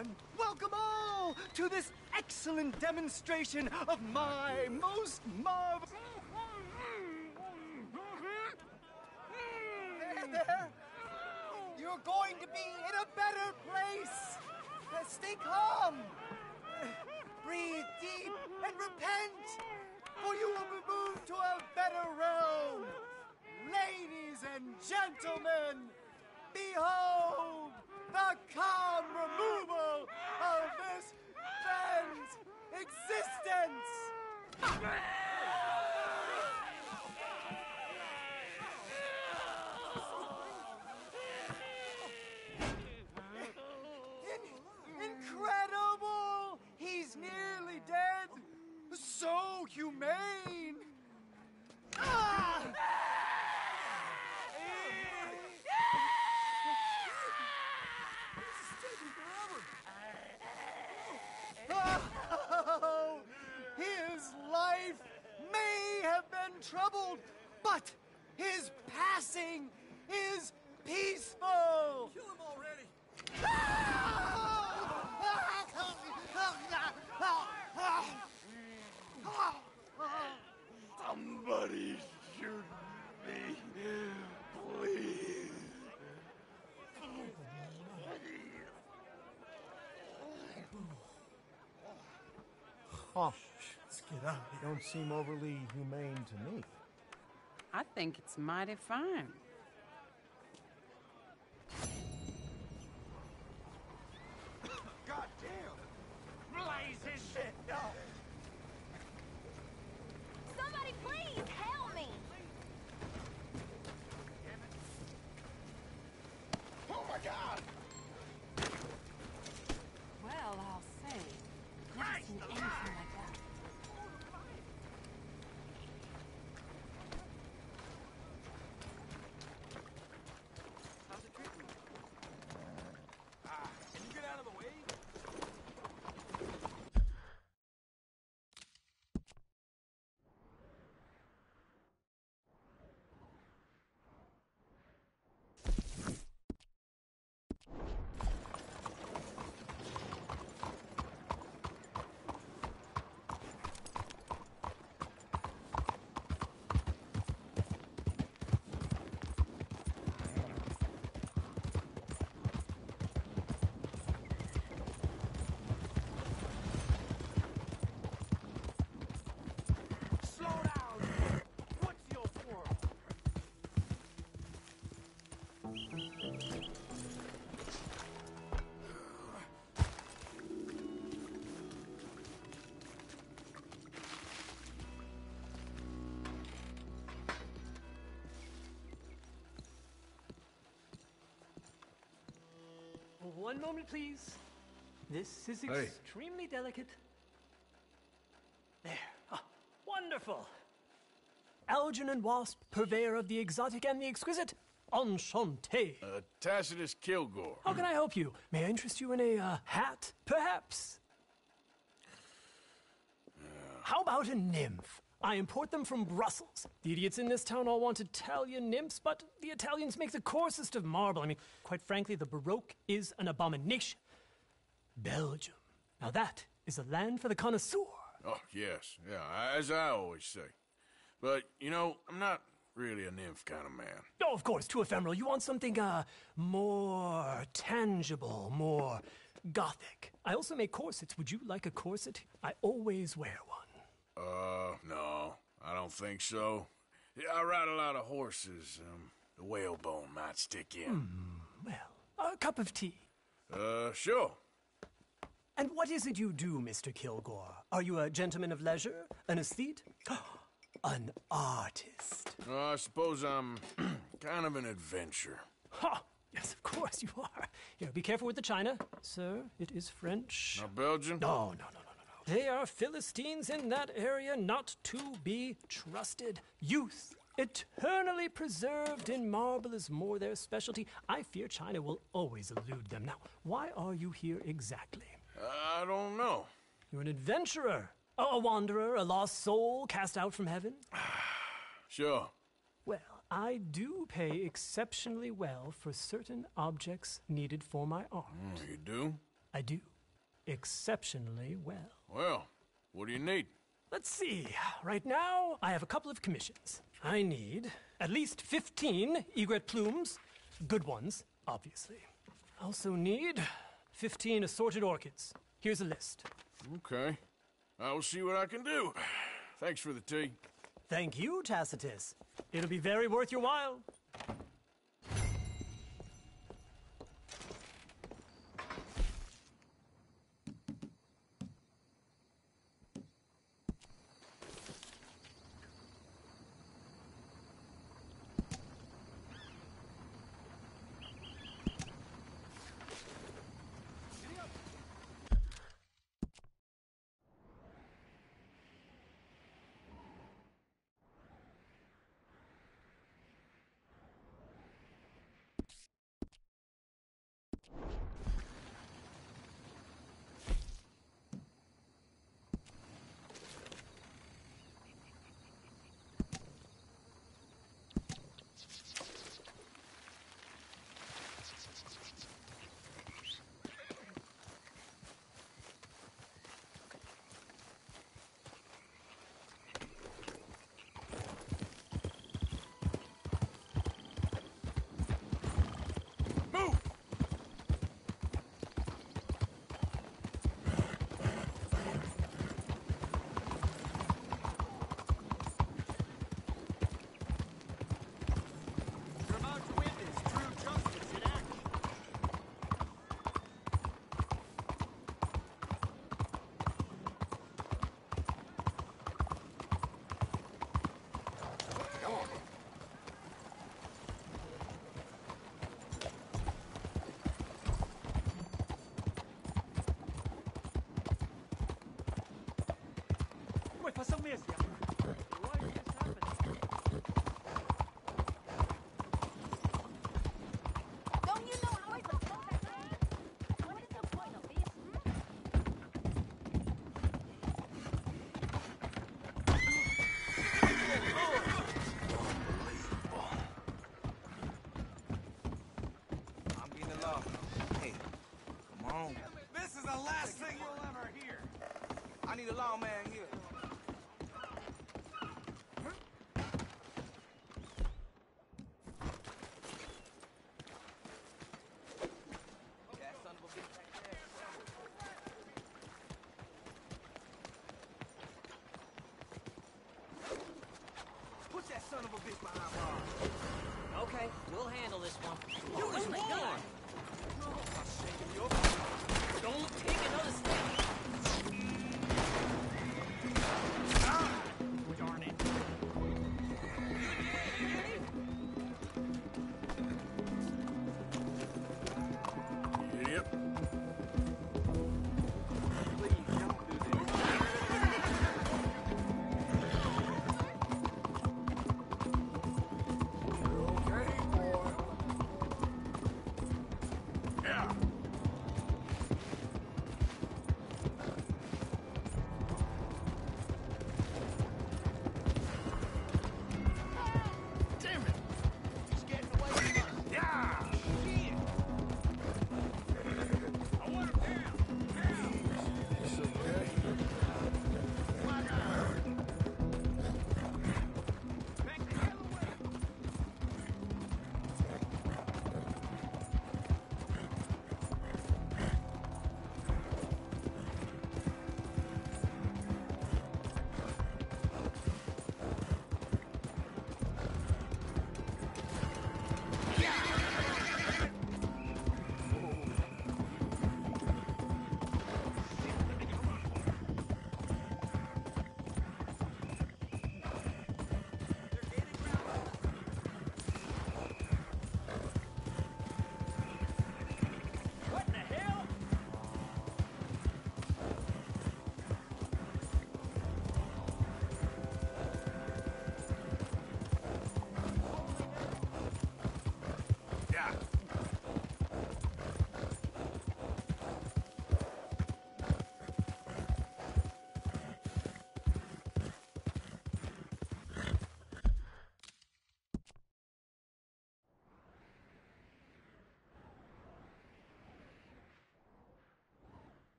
everyone! Welcome all to this excellent demonstration of my most marvelous... There! You're going to be in a better place! Stay calm! Breathe deep and repent! For you will be moved to a better realm! Ladies and gentlemen, behold the calm removal of this man's existence! Incredible! He's nearly dead! So humane! Ah! Oh, his life may have been troubled, but his passing is peaceful! Kill him already! Somebody shoot me, please. Oh, let's get out. They don't seem overly humane to me. I think it's mighty fine. God damn! Blaze his shit! No! Somebody please help me! Oh my God! Well, I'll say, never seen anything like that. How's it treating you? Can you get out of the way? Slow down! What's your quarrel? One moment, please. This is Hey. extremely delicate. There. Ah, wonderful. Algernon Wasp, purveyor of the exotic and the exquisite. Enchanté. Tacitus Kilgore. How can I help you? May I interest you in a hat, perhaps? How about a nymph? I import them from Brussels. The idiots in this town all want Italian nymphs, but the Italians make the coarsest of marble. I mean, quite frankly, the Baroque is an abomination. Belgium. Now that is a land for the connoisseur. Oh, yes. Yeah, as I always say. But, you know, I'm not really a nymph kind of man. Oh, of course, too ephemeral. You want something, more tangible, more gothic. I also make corsets. Would you like a corset? I always wear one. No, I don't think so. Yeah, I ride a lot of horses. The whalebone might stick in. Well, a cup of tea. Sure. And what is it you do, Mr. Kilgore? Are you a gentleman of leisure? An aesthete? An artist? I suppose I'm kind of an adventurer. Ha! Yes, of course you are. Here, be careful with the china. Sir, it is French. Not Belgian? No. They are Philistines in that area, not to be trusted. Youth, eternally preserved in marble, is more their specialty. I fear China will always elude them. Now, why are you here exactly? I don't know. You're an adventurer, a wanderer, a lost soul cast out from heaven? Sure. Well, I do pay exceptionally well for certain objects needed for my art. You do? I do. Exceptionally well. Well, what do you need? Let's see. Right now, I have a couple of commissions. I need at least 15 egret plumes. Good ones, obviously. I also need 15 assorted orchids. Here's a list. Okay. I will see what I can do. Thanks for the tea. Thank you, Tacitus. It'll be very worth your while. Don't you know how I look that way? What is the point of this? I'm getting the law. Hey, come on. This is the last thing you'll ever hear. I need a lawman here. That son of a bitch right there. Push that son of a bitch behind bars. Okay, we'll handle this one. You was warned. Don't take another step. Darn it. Idiot. Yeah.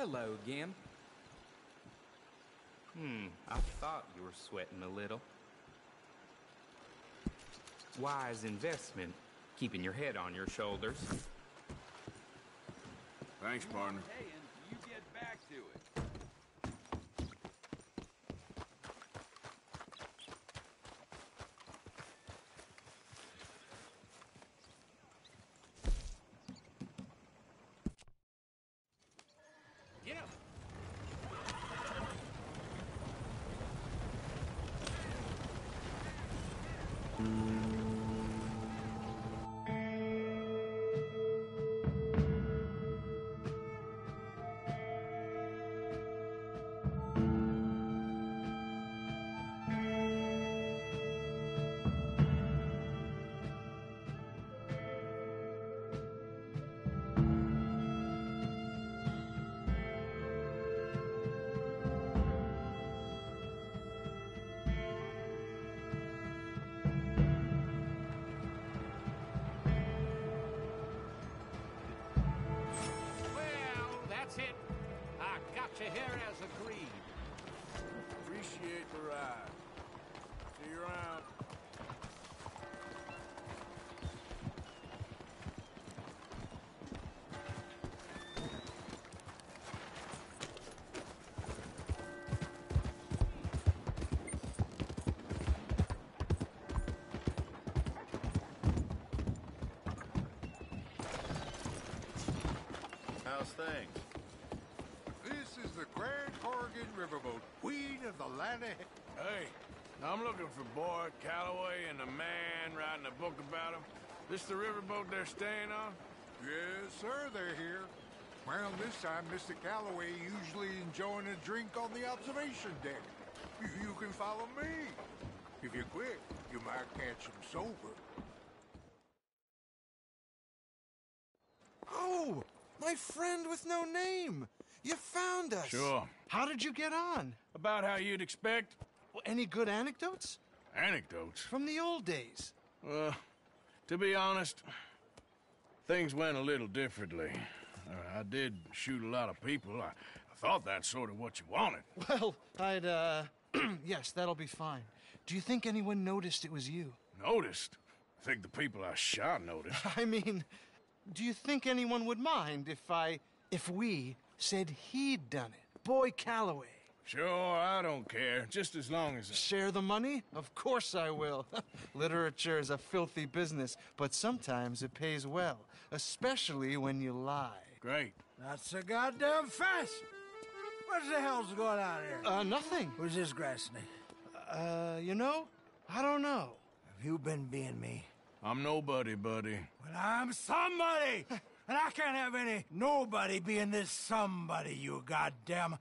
Hello, Gim. I thought you were sweating a little. Wise investment, keeping your head on your shoulders. Thanks, partner. Hey, and you get back to it. Get up! Well, that's it. I got you here as agreed. Appreciate the ride. See you around. How's things? This is the Grand Corrigan Riverboat, queen of the land of... Hey, I'm looking for Boyd Calloway and the man writing a book about him. This the riverboat they're staying on? Yes, sir, they're here. Well, this time, Mr. Calloway usually enjoying a drink on the observation deck. You can follow me. If you're quick, you might catch him sober. Oh, my friend with no name. You found us. Sure. How did you get on? About how you'd expect. Well, any good anecdotes? Anecdotes? From the old days. Well, to be honest, things went a little differently. I did shoot a lot of people. I thought that's sort of what you wanted. Well, I'd, yes, that'll be fine. Do you think anyone noticed it was you? Noticed? I think the people I shot noticed. I mean, do you think anyone would mind if we said he'd done it? Boy Calloway. Sure, I don't care. Just as long as... Share the money? Of course I will. Literature is a filthy business, but sometimes it pays well, especially when you lie. Great. Not so goddamn fast. What the hell's going on here? Nothing. Who's this grass snake? You know, I don't know. Have you been being me? I'm nobody, buddy. Well, I'm somebody! And I can't have any nobody being this somebody, you goddamn...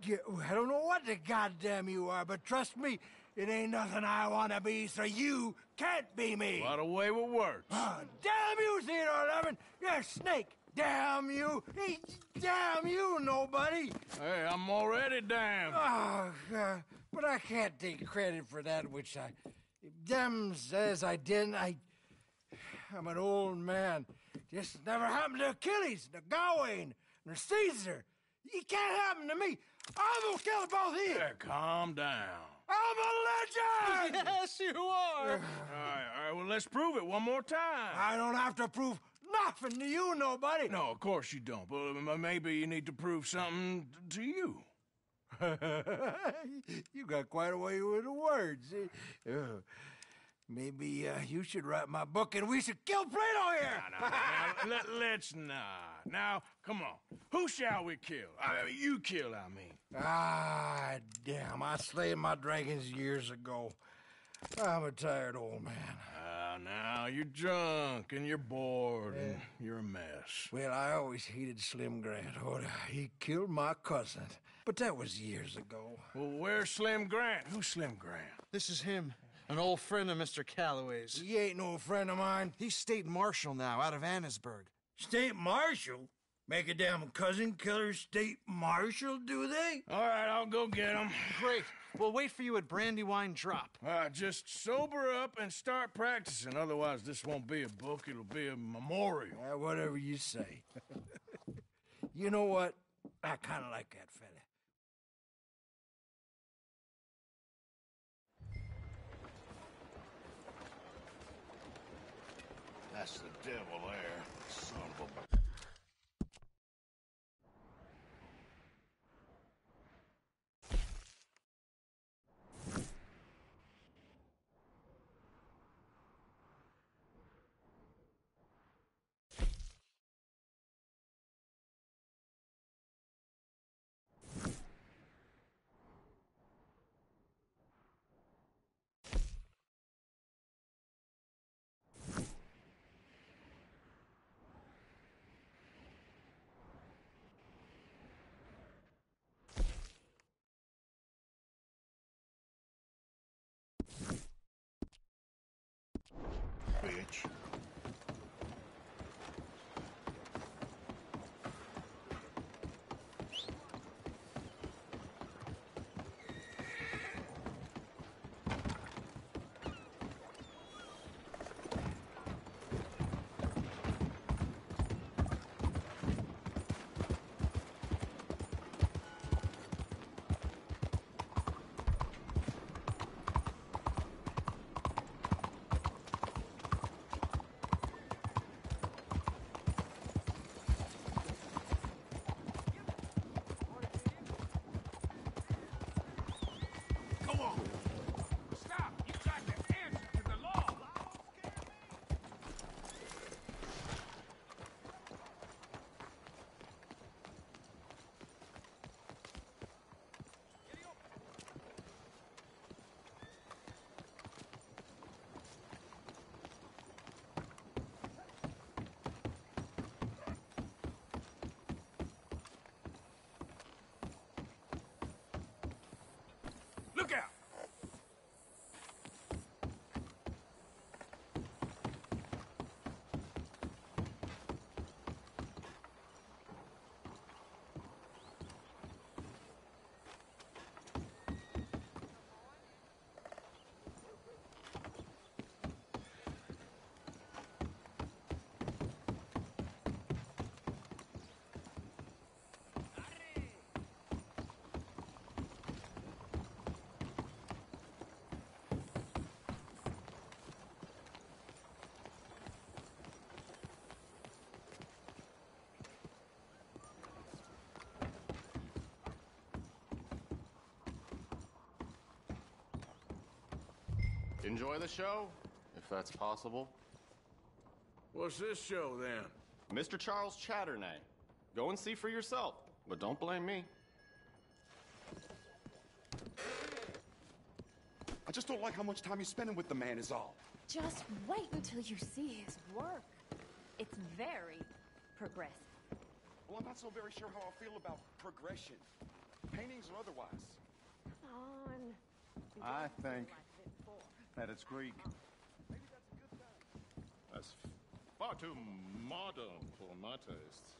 I don't know what the goddamn you are, but trust me, it ain't nothing I want to be, so you can't be me. What a way with words. Damn you, Theodore Levin! You're a snake! Damn you! Hey, damn you, nobody! Hey, I'm already damned. Oh, God. But I can't take credit for that which I... Them says I didn't. I'm an old man. This never happened to Achilles, to Gawain, nor Caesar. It can't happen to me. I'm gonna kill both of you. Yeah, calm down. I'm a legend! Yes, you are. All right, well, let's prove it one more time. I don't have to prove nothing to you, nobody. No, of course you don't. But maybe you need to prove something to you. You got quite a way with the words. Maybe you should write my book and we should kill Plato here. Let's not. Now, come on. Who shall we kill? You kill, I mean. Ah, damn. I slayed my dragons years ago. I'm a tired old man. Now, you're drunk and you're bored and you're a mess. Well, I always hated Slim Grant. Oh, he killed my cousin. But that was years ago. Well, where's Slim Grant? Who's Slim Grant? This is him. An old friend of Mr. Calloway's. He ain't no friend of mine. He's state marshal now, out of Annesburg. State marshal? Make a damn cousin killer state marshal, do they? All right, I'll go get him. Great. We'll wait for you at Brandywine Drop. Just sober up and start practicing. Otherwise, this won't be a book. It'll be a memorial. Whatever you say. You know what? I kind of like that fella. That's the devil there, son of a... Bitch. Look out! Enjoy the show, if that's possible. What's this show, then? Mr. Charles Chatternay. Go and see for yourself, but don't blame me. I just don't like how much time you're spending with the man is all. Just wait until you see his work. It's very progressive. Well, I'm not so very sure how I feel about progression. Paintings or otherwise. Come on. I think that it's Greek. That's far too modern for my taste.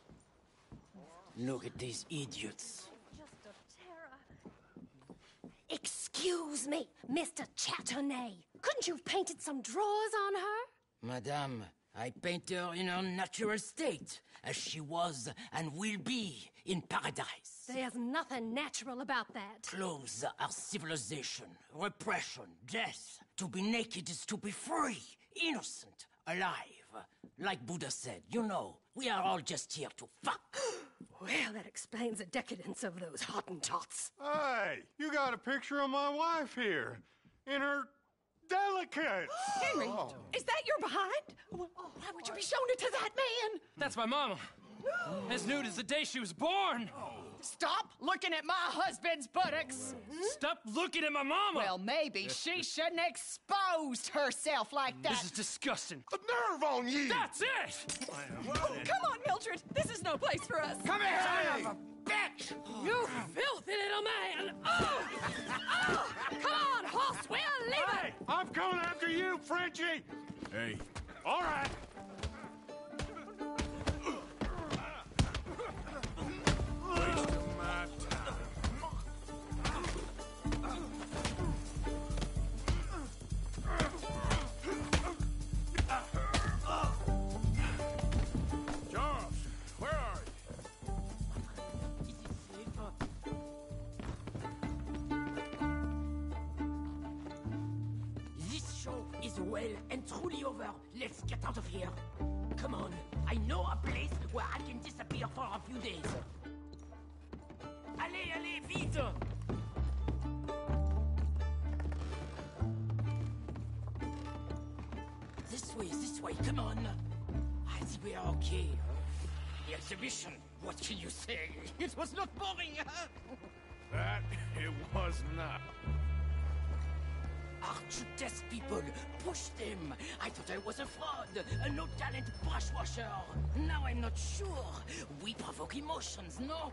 Look at these idiots. Just a terror. Excuse me, Mr. Chatternay. Couldn't you have painted some drawers on her? Madame, I paint her in her natural state, as she was and will be in paradise. There's nothing natural about that. Clothes are civilization, repression, death. To be naked is to be free, innocent, alive. Like Buddha said, you know, we are all just here to fuck. Well, that explains the decadence of those Hottentots. Hey, you got a picture of my wife here. In her delicate. Henry, is that your behind? Why would you be showing it to that man? That's my mama. As nude as the day she was born. Stop looking at my husband's buttocks. Stop looking at my mama. Well, maybe she shouldn't have exposed herself like that. This is disgusting. The nerve on you! That's it! Oh, come on, Mildred. This is no place for us. Come here, son of a bitch! You filthy little man! Oh! Oh! Come on, horse, we'll leave Hey, I'm coming after you, Frenchie! Hey. All right. Wasting my time. Charles, where are you? well and truly over. Let's get out of here. Come on. I know a place where I can disappear for a few days. Allez, allez, vite! This way, come on. I think we are okay. The exhibition, what can you say? It was not boring, huh? That it was not. Aren't you test people? Push them. I thought I was a fraud, a no-talent brush washer. Now I'm not sure. We provoke emotions, no?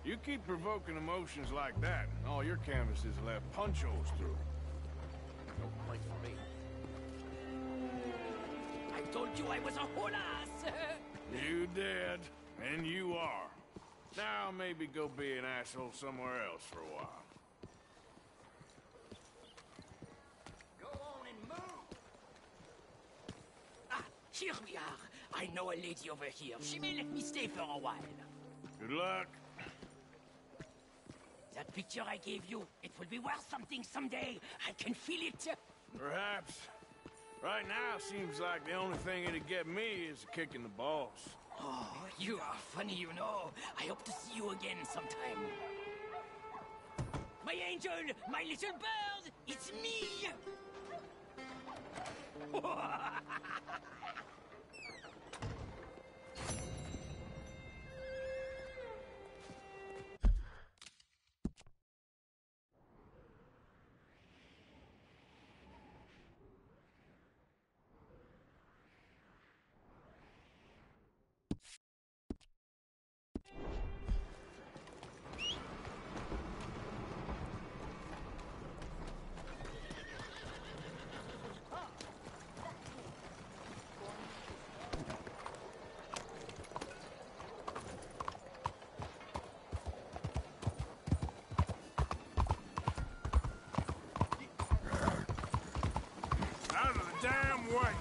You keep provoking emotions like that, and all your canvases will have punch holes through. No point for me. I told you I was a whole ass. You did, and you are. Now maybe go be an asshole somewhere else for a while. Go on and move. Ah, here we are. I know a lady over here. She may let me stay for a while. Good luck. That picture I gave you, it will be worth something someday. I can feel it. Perhaps. Right now, seems like the only thing it'd get me is a kick in the balls. Oh, you are funny, you know. I hope to see you again sometime. My angel, my little bird, it's me! Out of the damn way!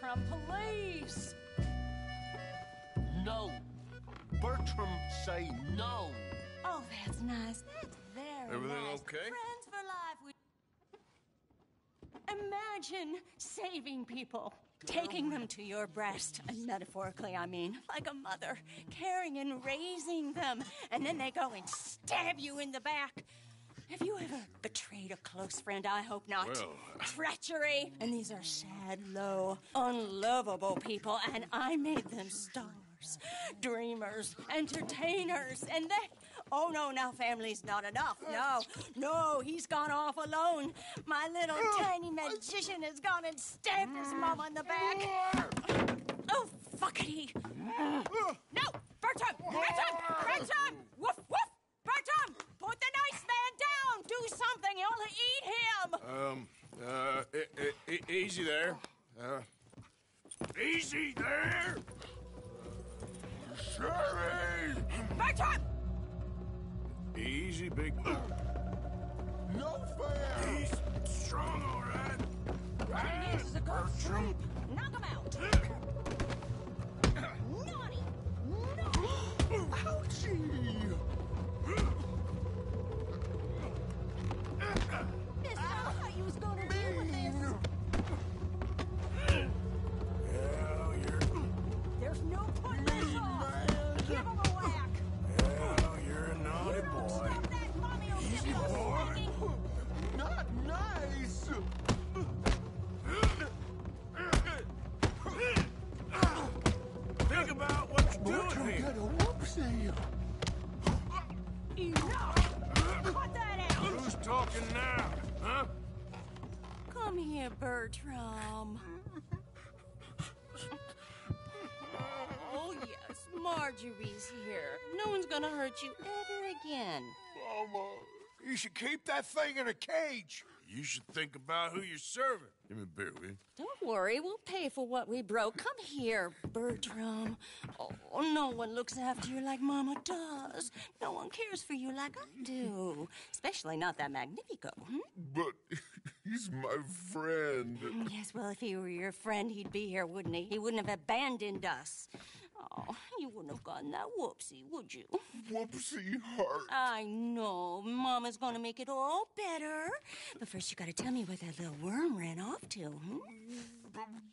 Bertram, police! No. Bertram, say no. Oh, that's nice. That's very Everything nice. okay? Friends for life. Imagine saving people, taking them to your breast, and metaphorically, I mean, like a mother, caring and raising them, and then they go and stab you in the back. Have you ever betrayed a close friend? I hope not. Well, Treachery. And these are sad, low, unlovable people, and I made them stars, dreamers, entertainers, and they... Oh, no, now family's not enough. No, he's gone off alone. My little tiny magician has gone and stabbed his mama in the back. Oh, fuckity. No, Bertram! Bertram! Woof, woof! Bertram, put the nice man down! Do something, you'll eat him! Easy there. Easy there! Sherry! Bertram! Easy, big... No fair! He's strong, all right. What he needs is a good sleep. Knock him out. Naughty! Ouchie! Mister, I thought you was gonna deal with this. Hell, There's no putting this off. Give him a whack. you're a naughty boy. Stop that, Mommy will give Easy, you a boy. smacking. Not nice! Think about what you're doing Bertram here. got a whoopsie. Enough! Cut that out! Who's talking now, huh? Come here, Bertram. Oh, yes, Marjorie's here. No one's gonna hurt you ever again. Mama. You should keep that thing in a cage. You should think about who you're serving. Give me a beer, will you? Don't worry, we'll pay for what we broke. Come here, Bertram. Oh, no one looks after you like Mama does. No one cares for you like I do. Especially not that Magnifico. But he's my friend. Yes, well, if he were your friend, he'd be here, wouldn't he? He wouldn't have abandoned us. Oh, you wouldn't have gotten that whoopsie, would you? Whoopsie heart. I know. Mama's gonna make it all better. But first, you gotta tell me where that little worm ran off to,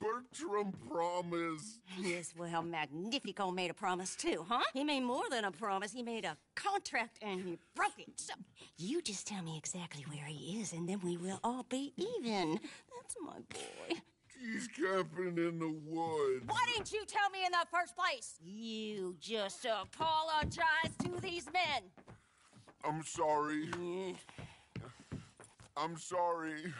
Bertram promised. Yes, well, Magnifico made a promise, too, huh? He made more than a promise. He made a contract, and he broke it. So, you just tell me exactly where he is, and then we will all be even. That's my boy. He's camping in the woods. Why didn't you tell me in the first place? You just apologize to these men. I'm sorry. I'm sorry.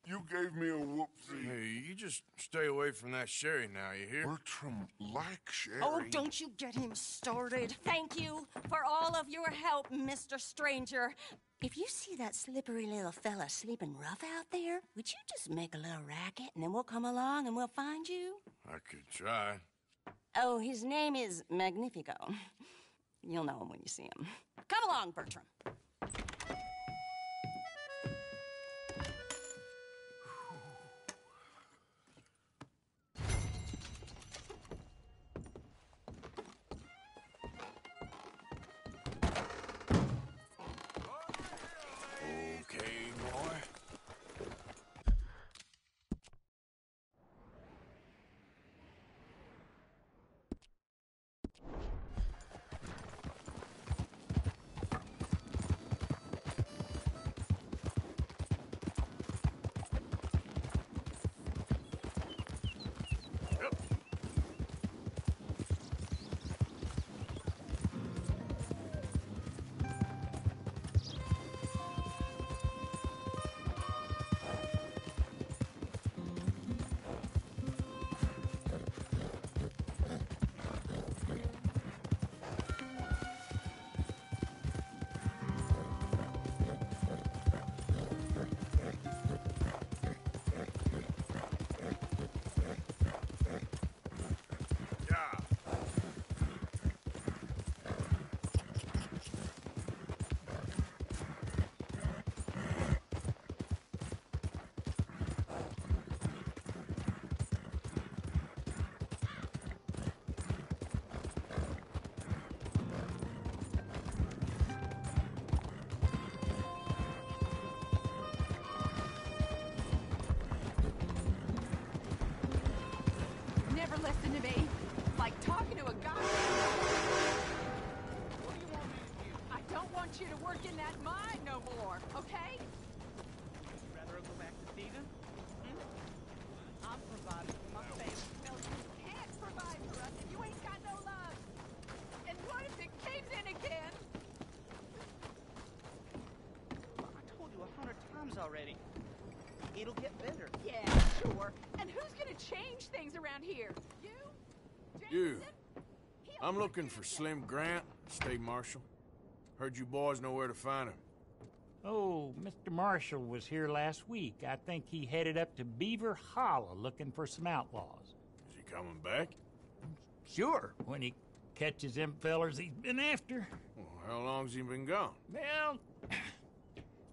You gave me a whoopsie. Hey, you just stay away from that Sherry now, you hear? Bertram likes Sherry. Oh, don't you get him started. Thank you for all of your help, Mr. Stranger. If you see that slippery little fella sleeping rough out there, would you just make a little racket and then we'll come along and we'll find you? I could try. Oh, his name is Magnifico. You'll know him when you see him. Come along, Bertram. Okay, boy. listen to me. It's like talking to a guy. What do you want me to do? I don't want you to work in that mine no more, okay? You'd rather go back to thieving? I'm providing for my family. No, you can't provide for us if you ain't got no love. And what if it caves in again? I told you 100 times already. It'll get better. Yeah, sure. And who's gonna change things around here? You? You. I'm looking for Slim Grant, State Marshal. Heard you boys know where to find him. Oh, Mr. Marshall was here last week. I think he headed up to Beaver Hollow looking for some outlaws. Is he coming back? Sure, when he catches them fellers he's been after. Well, how long's he been gone? Well,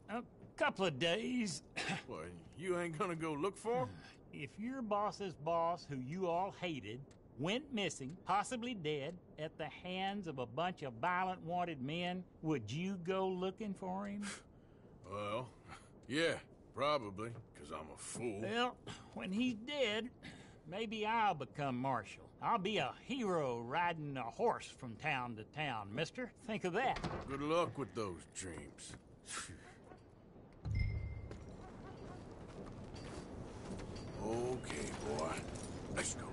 a couple of days. Well, you ain't gonna go look for him? If your boss's boss, who you all hated, went missing, possibly dead, at the hands of a bunch of violent wanted men, would you go looking for him? Well, yeah, probably, because I'm a fool. Well, when he's dead, maybe I'll become marshal. I'll be a hero riding a horse from town to town, mister. Think of that. Good luck with those dreams. Okay, boy. Let's go.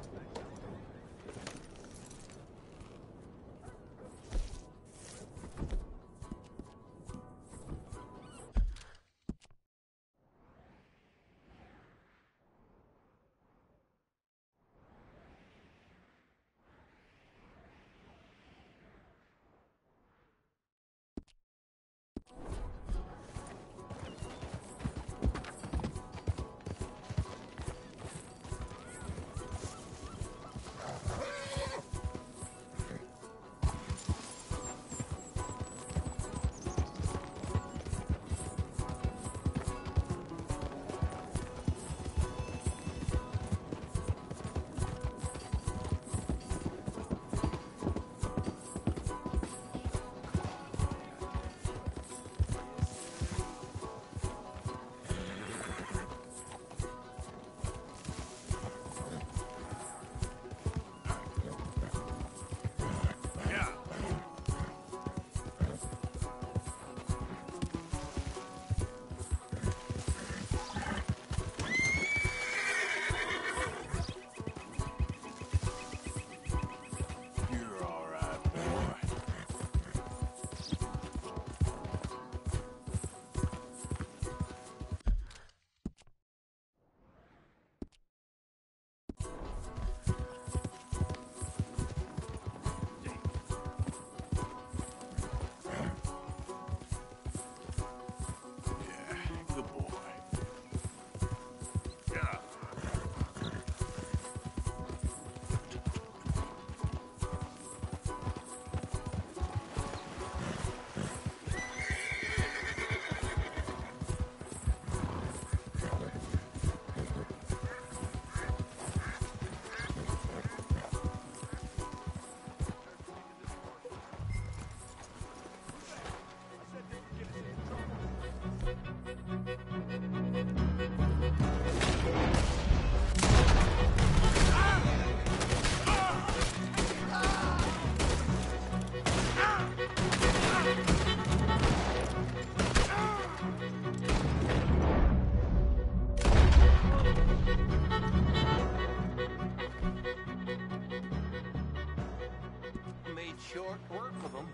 Short work of them.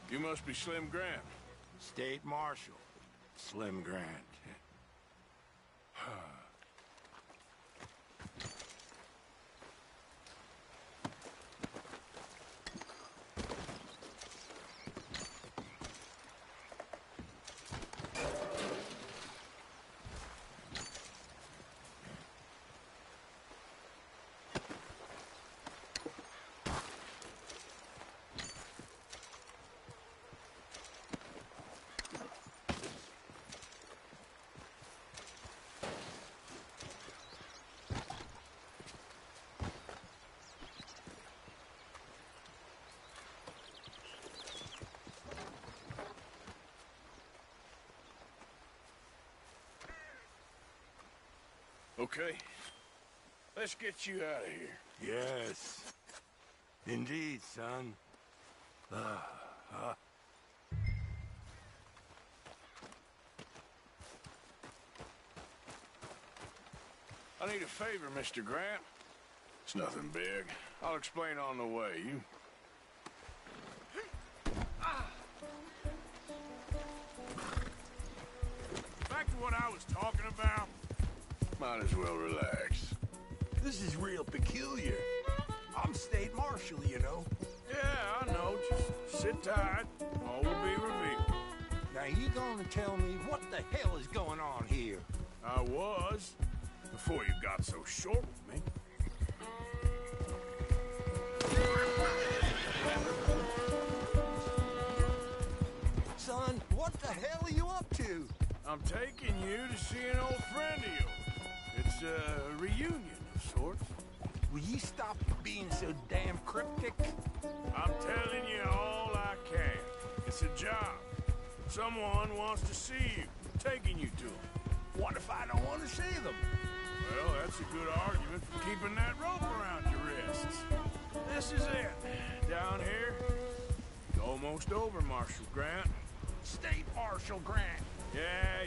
You must be Slim Grant. State Marshal, Slim Grant. Okay. Let's get you out of here. Yes. Indeed, son. I need a favor, Mr. Grant. It's nothing big. I'll explain on the way. You... Back to what I was talking about. Might as well relax. This is real peculiar. I'm state marshal, you know. Yeah, I know. Just sit tight. All will be revealed. Now, you gonna tell me what the hell is going on here? I was, before you got so short with me. Son, what the hell are you up to? I'm taking you to see an old friend of yours. It's a reunion of sorts. Will you stop being so damn cryptic? I'm telling you all I can. It's a job. Someone wants to see you. I'm taking you to them. What if I don't want to see them? Well, that's a good argument for keeping that rope around your wrists. This is it. Down here, it's almost over, Marshal Grant. State Marshal Grant. Yeah.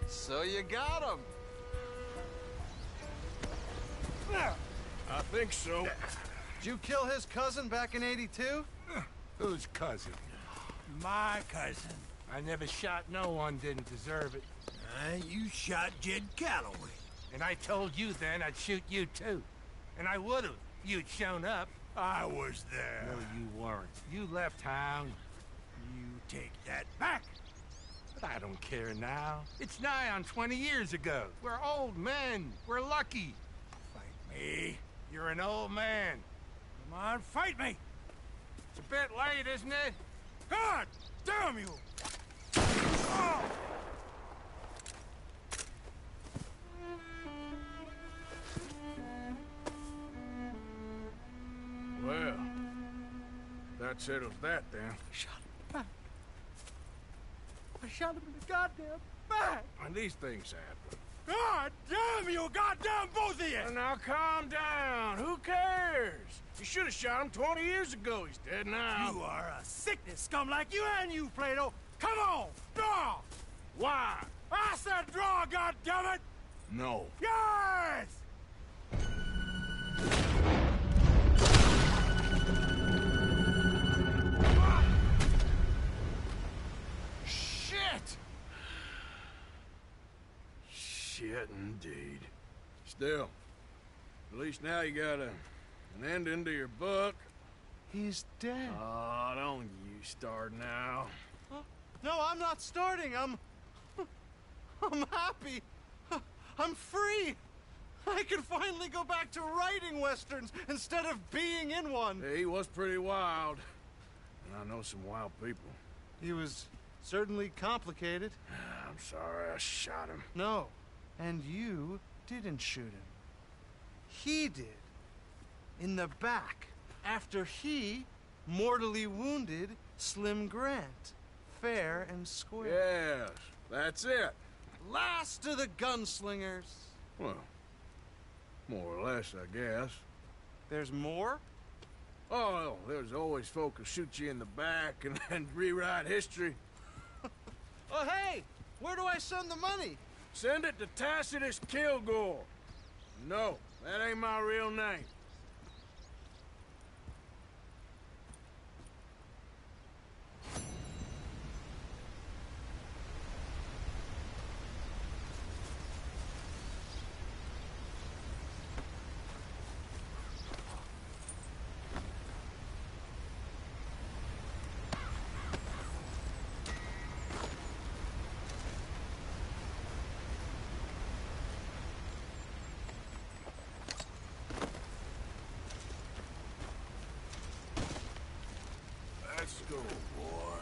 So you got him. I think so. Did you kill his cousin back in '82? Whose cousin? My cousin. I never shot no one didn't deserve it. You shot Jed Calloway. And I told you then I'd shoot you too. And I would've. You'd shown up. I was there. No, you weren't. You left town. You take that back. But I don't care now. It's nigh on 20 years ago. We're old men. We're lucky. Fight me. You're an old man. Come on, fight me. It's a bit late, isn't it? God damn you! Oh! Well, that settles that then. Shot him back. I shot him in the goddamn back. And these things happen. God damn you, goddamn both of you! Well, now calm down. Who cares? You should have shot him 20 years ago. He's dead now. You are a sickness scum like you and you, Plato. Come on, draw! Why? I said draw, goddammit! No. Yes! Shit! Shit indeed. Still, at least now you got an ending to your book. He's dead. Oh, don't you start now. No, I'm not starting. I'm happy. I'm free. I can finally go back to writing westerns instead of being in one. He was pretty wild. And I know some wild people. He was certainly complicated. I'm sorry I shot him. No, and you didn't shoot him. He did. In the back. After he mortally wounded Slim Grant. Fair and square. Yes, that's it. Last of the gunslingers. Well, more or less, I guess. There's more? Oh, there's always folk who shoot you in the back and then rewrite history. Oh, hey! Where do I send the money? Send it to Tacitus Kilgore. No, that ain't my real name. Let's go, boy.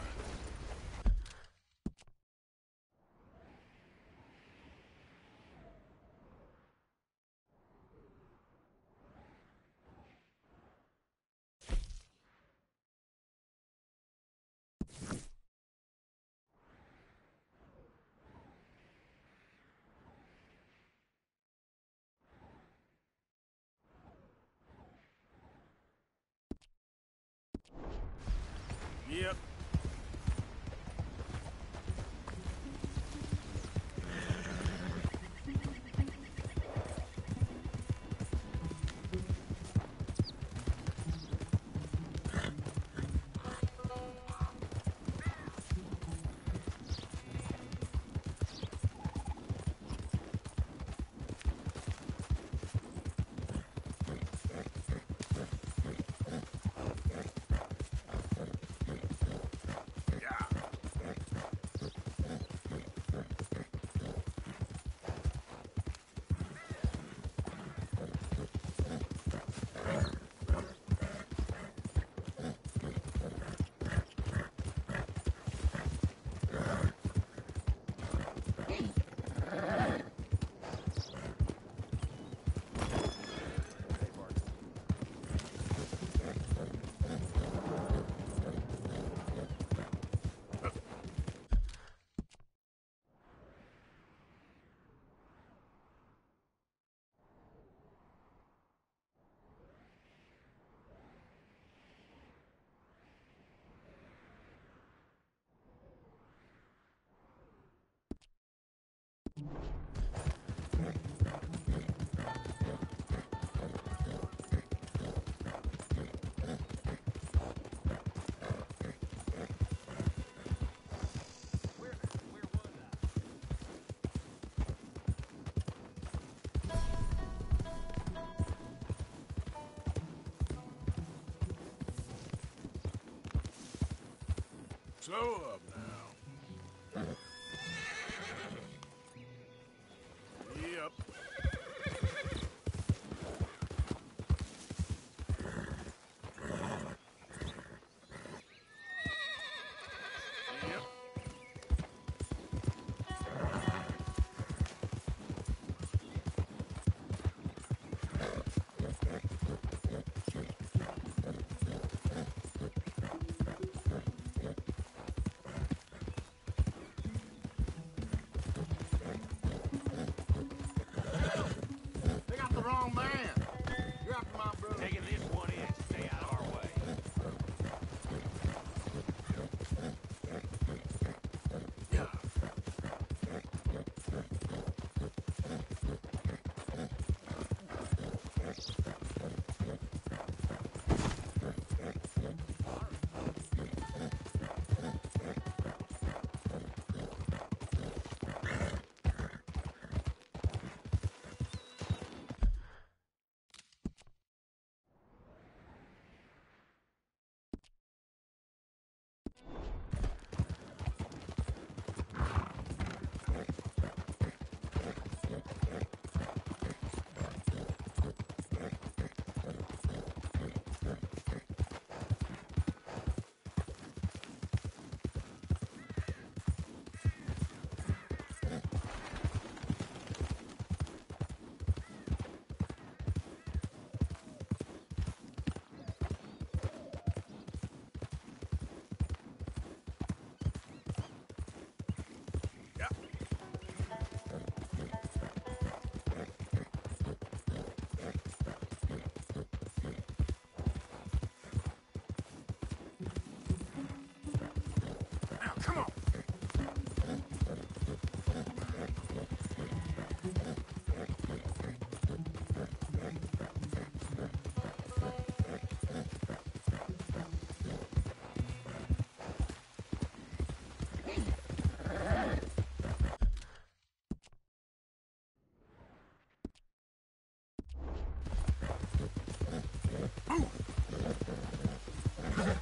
So up now. Yep. Yep. They got the wrong man. You're after my brother. Taking this one in. Stay out of our way.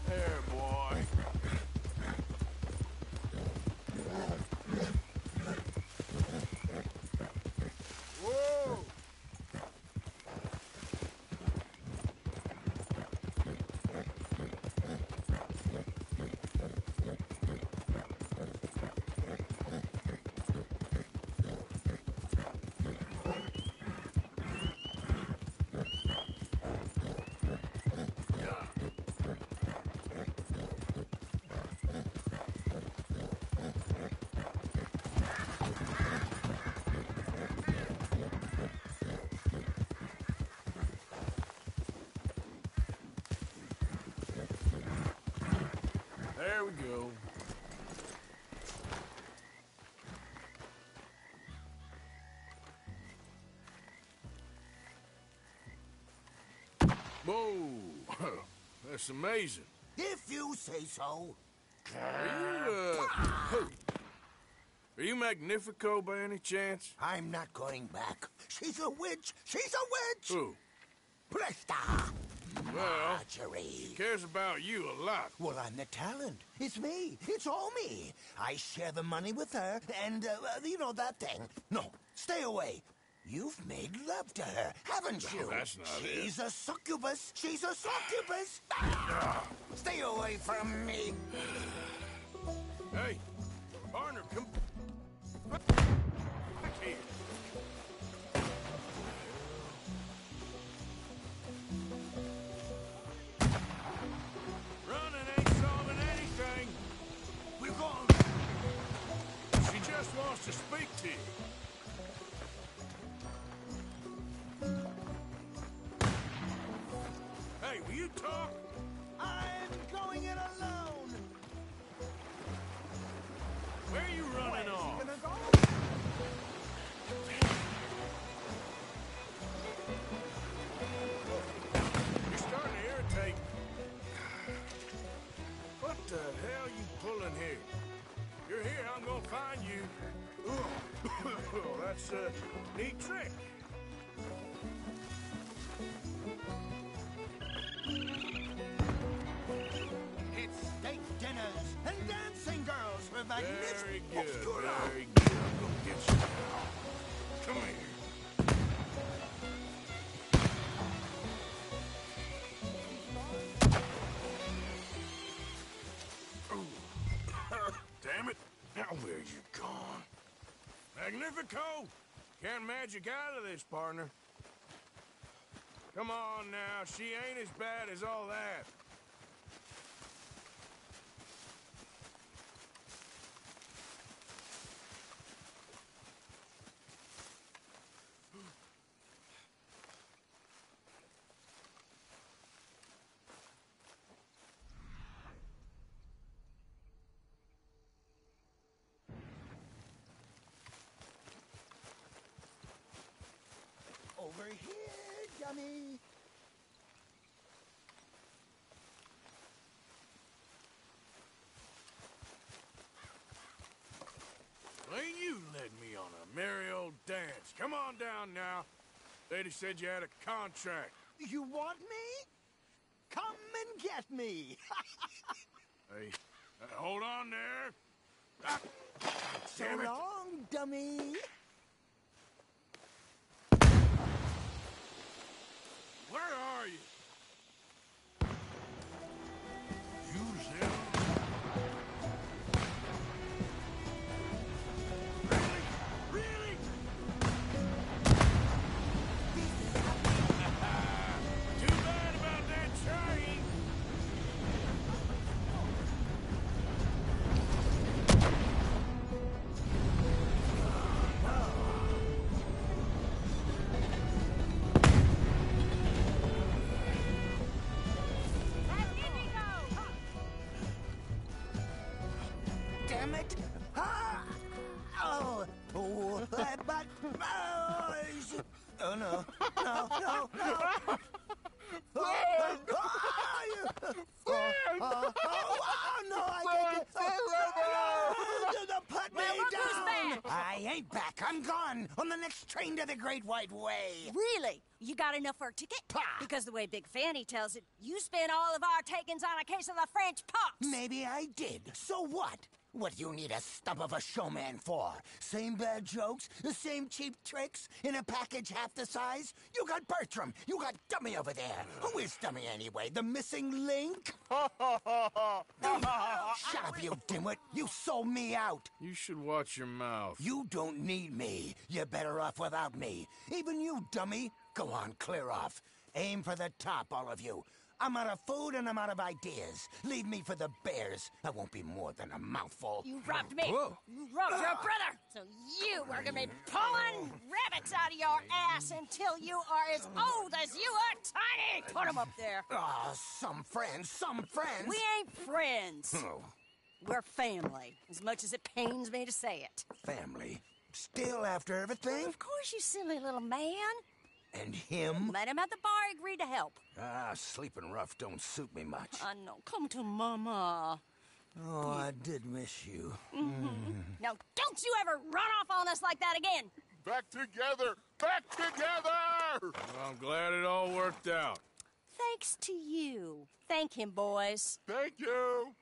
There, boy. Whoa! There we go. Whoa! That's amazing. If you say so. Are you Magnifico by any chance? I'm not going back. She's a witch. She's a witch. Who? Presta. Well, Marjorie. she cares about you a lot. Well, I'm the talent. It's me. It's all me. I share the money with her, and, you know that thing. No, stay away. You've made love to her, haven't you? No, that's not it. She's a succubus. She's a succubus. Stay away from me. Hey, partner, come back here. Running ain't solving anything. We're going. She just wants to speak to you. Hey, will you talk? I'm going it alone. Where are you running off? Gonna go? It's a neat trick. It's steak dinners and dancing girls for Very magnificent... good, very good. I'm gonna get you now. Come here. Damn it. Now where you gone? Magnifico! Can't magic out of this, partner. Come on now, she ain't as bad as all that. Over here, dummy. Well, you led me on a merry old dance. Come on down now. Lady said you had a contract. You want me? Come and get me. Hey, hold on there. Ah, So damn it. long, dummy. Where are you? Use him. Really? Too bad about that train. Damn it. Ah! Oh, oh, but... Oh, no. No, no, no. No, I can't. Put me down. I ain't back. I'm gone on the next train to the Great White Way. Really? You got enough for a ticket? Because the way Big Fanny tells it, you spent all of our takings on a case of the French pox. Maybe I did. So what? What do you need a stump of a showman for? Same bad jokes? The same cheap tricks? In a package half the size? You got Bertram. You got Dummy over there. Who is Dummy anyway? The missing link? Shut up, you dimwit. You sold me out. You should watch your mouth. You don't need me. You're better off without me. Even you, Dummy. Go on, clear off. Aim for the top, all of you. I'm out of food and I'm out of ideas. Leave me for the bears. I won't be more than a mouthful. You robbed me. Whoa. You robbed your brother. So you are going to be pulling rabbits out of your ass until you are as old as you are tiny. Put them up there. Ah, some friends, some friends. We ain't friends. Oh, We're family, as much as it pains me to say it. family. Still after everything? Of course, you silly little man. And him? Met him at the bar, agreed to help. Ah, sleeping rough don't suit me much. I know. Come to Mama. Oh, I did miss you. Now, don't you ever run off on us like that again. Back together! Back together! Well, I'm glad it all worked out. Thanks to you. Thank him, boys. Thank you.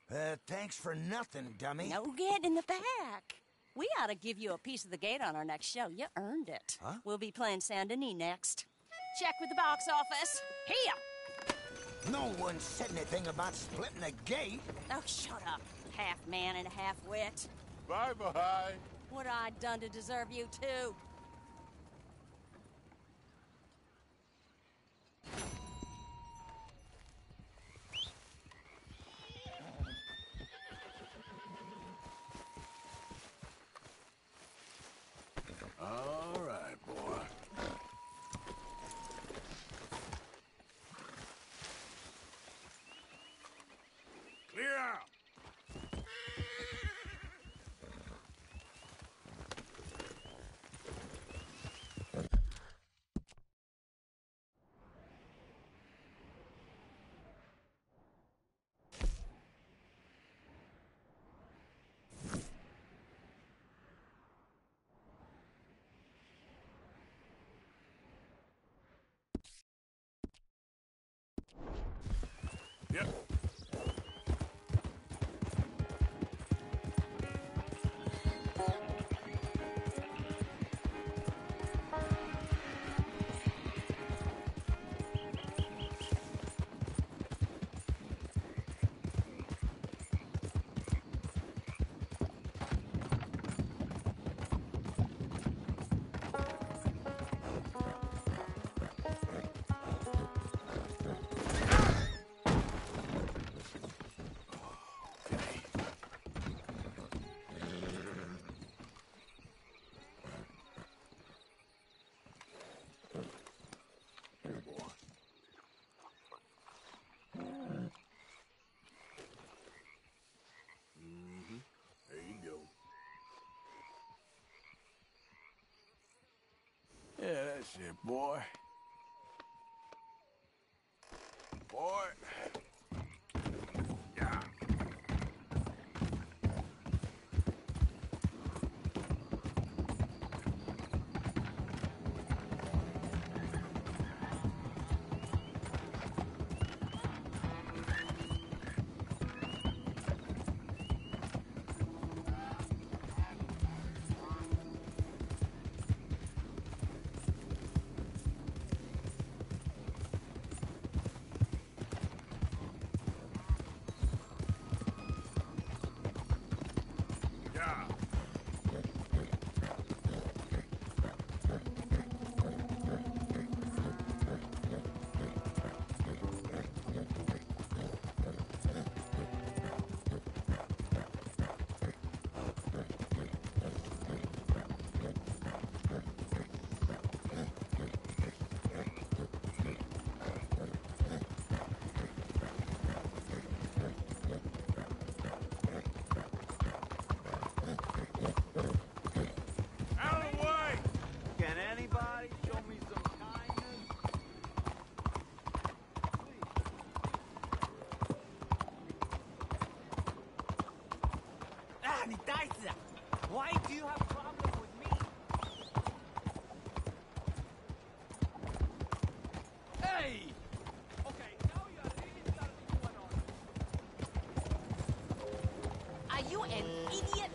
Thanks for nothing, dummy. No get in the back. We ought to give you a piece of the gate on our next show. You earned it. Huh? We'll be playing Saint Denis next. Check with the box office. Here! No one said anything about splitting a gate. Oh, shut up. Half man and half wit. Bye-bye. What I done to deserve you, too? All right, boy. Clear out. boy. Boy. Yeah. Why do you have a problem with me? Hey! Okay, now you are really starting to annoy. Are you an idiot?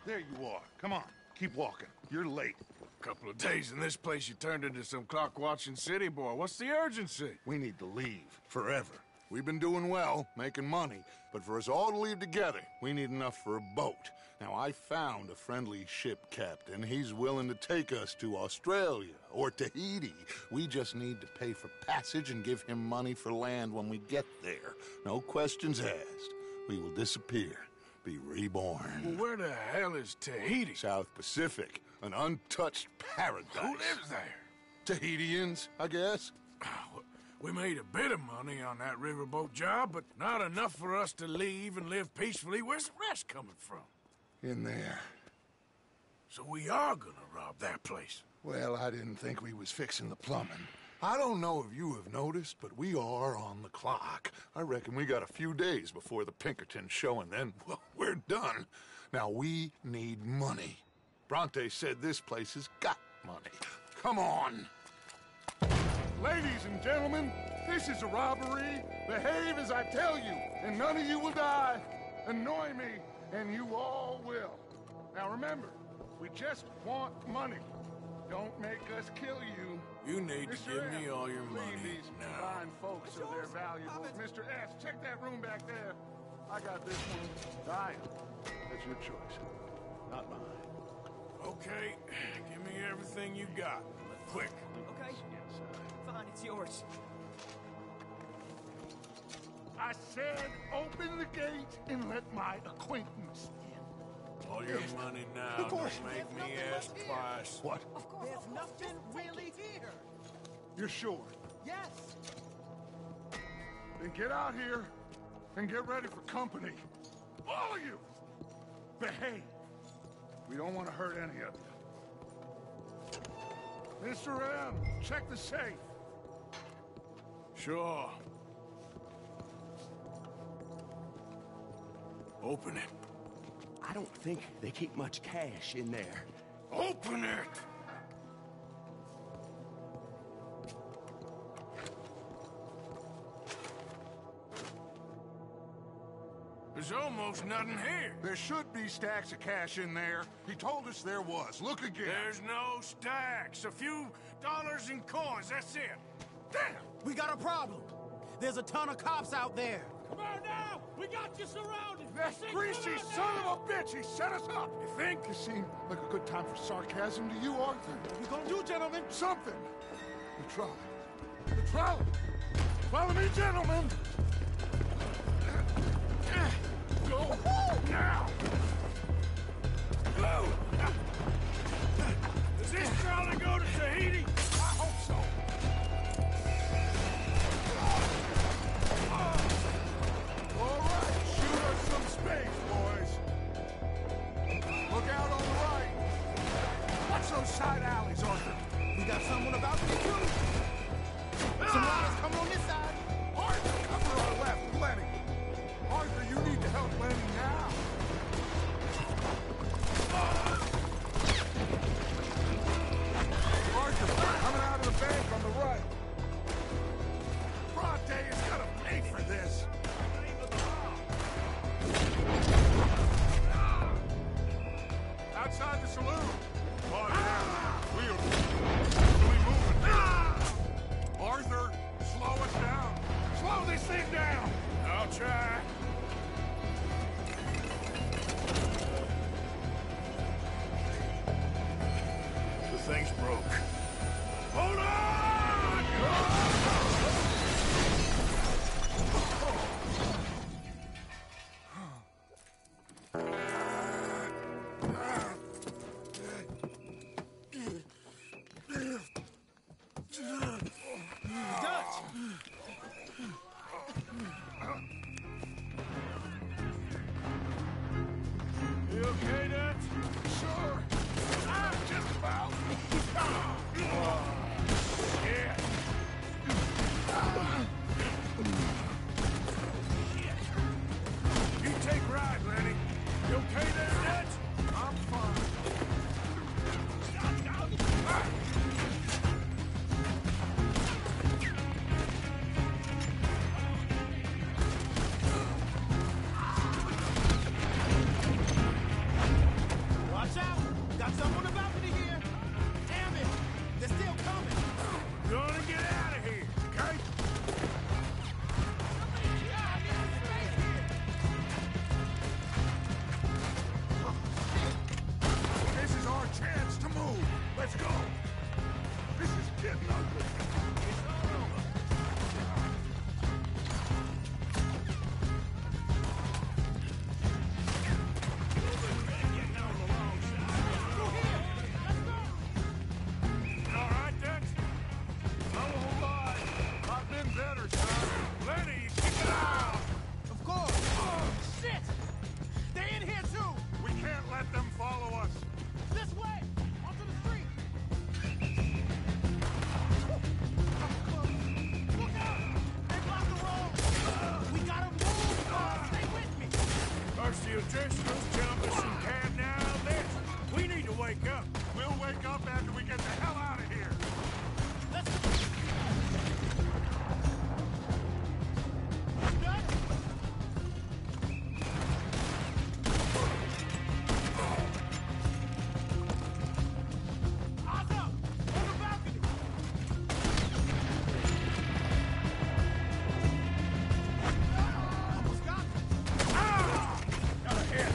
There you are. Come on, keep walking. You're late. A couple of days in this place, you turned into some clock-watching city boy. What's the urgency? We need to leave. Forever. We've been doing well, making money, but for us all to leave together, we need enough for a boat. Now, I found a friendly ship captain. He's willing to take us to Australia or Tahiti. We just need to pay for passage and give him money for land when we get there. No questions asked. We will disappear. Be reborn. Well, where the hell is Tahiti? South Pacific, an untouched paradise. Who lives there? Tahitians, I guess. We made a bit of money on that riverboat job, but not enough for us to leave and live peacefully. Where's the rest coming from? In there. So we are gonna rob that place. Well, I didn't think we was fixing the plumbing. I don't know if you have noticed, but we are on the clock. I reckon we got a few days before the Pinkertons show, and then, well, we're done. Now, we need money. Bronte said this place has got money. Come on. Ladies and gentlemen, this is a robbery. Behave as I tell you, and none of you will die. Annoy me, and you all will. Now remember, we just want money. Don't make us kill you. You need to give me all your money these now. fine folks of their valuables. Mr. S, check that room back there. I got this one. Ryan, that's your choice, not mine. Okay, give me everything you got. Quick. Okay. Fine, it's yours. I said open the gate and let my acquaintance in. All your money now. Of course. Don't make me ask twice. What? Of course. There's nothing really here. You're sure? Yes. Then get out here and get ready for company. All of you! Behave. We don't want to hurt any of you. Mr. M, check the safe. Sure. Open it. I don't think they keep much cash in there. Open it! There's almost nothing here. There should be stacks of cash in there. He told us there was. Look again. There's no stacks. A few dollars in coins, that's it. Damn! We got a problem. There's a ton of cops out there. Come on now! We got you surrounded! That greasy son of a bitch! He set us up! You think? It seemed like a good time for sarcasm to you, Arthur. What you gonna do, gentlemen? Something! The trolley. The trolley! Follow me, gentlemen! Go now! Go! Does this trolley go to Tahiti? I hope so. All right, shoot us some space, boys. Look out on the right. Watch those side alleys, Arthur. We got someone about to be killed. Some riders coming on this side. Arthur, cover our left, Lenny. Arthur, you need to help Lenny now. Arthur, coming out of the bank on the right. Broad Day is gonna pay for this. Outside the saloon. Oh, yeah. We are moving. Arthur, slow us down. Slow this thing down. I'll try. The thing's broke. Hold You okay, Dutch? Sure. I'm just about. Yeah. You take ride, Lenny. You okay there, Dutch? I'm fine. Watch out! Got someone about to here! Damn it! They're still coming! Gonna get out of here, okay? This is our chance to move. Let's go. This is getting ugly. It's all over. All right, Dutch. I won't lie. I've been better, son. Lenny, you keep it out. Of course! Oh, shit! They're in here, too! We can't let them follow us. This way! Onto the street! Look out! They blocked the road! We gotta move! Stay with me! Darcy O'Driscoll's telling us some cab now, bitch. We need to wake up. We'll wake up after we get the hell out of here. Let's go! Done? Eyes up! On the balcony! Almost got me! Got a hit.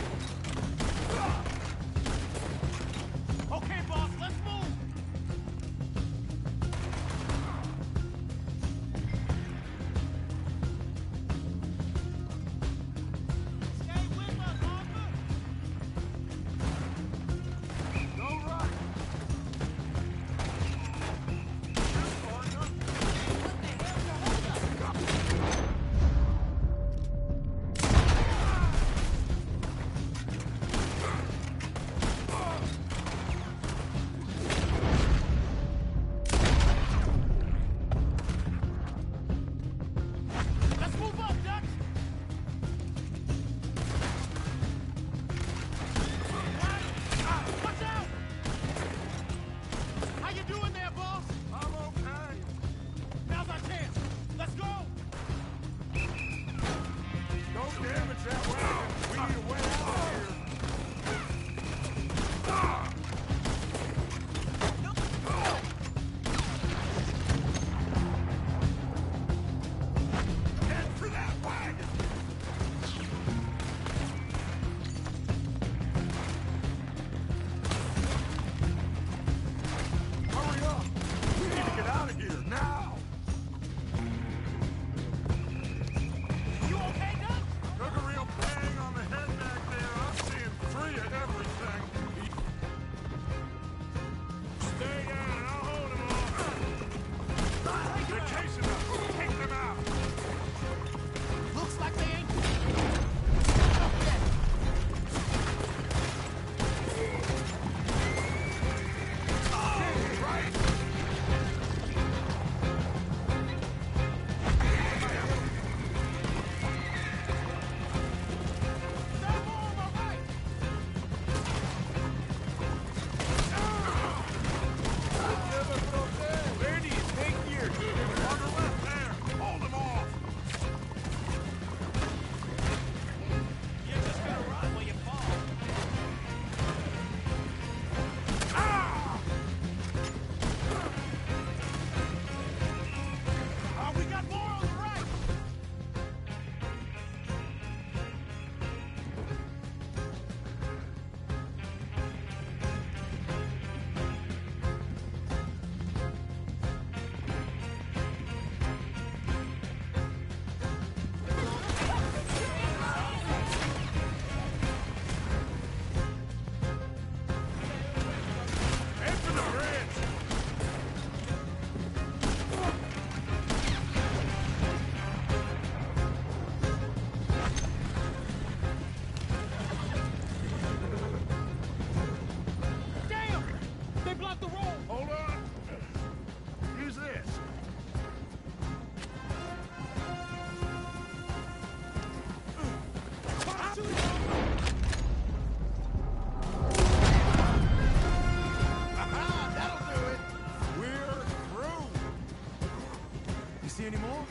see any more?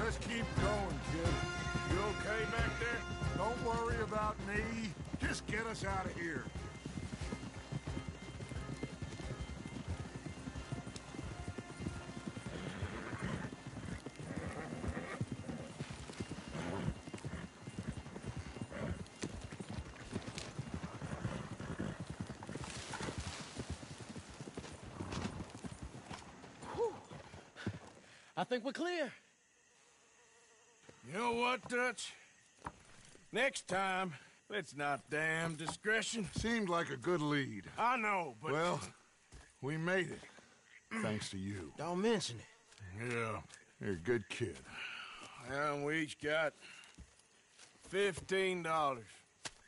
Just keep going, kid. You okay back there? Don't worry about me. Just get us out of here. I think we're clear. You know what, Dutch? Next time, let's not damn discretion. Seemed like a good lead. I know, but... Well, we made it. Thanks to you. Don't mention it. Yeah. You're a good kid. And we each got $15.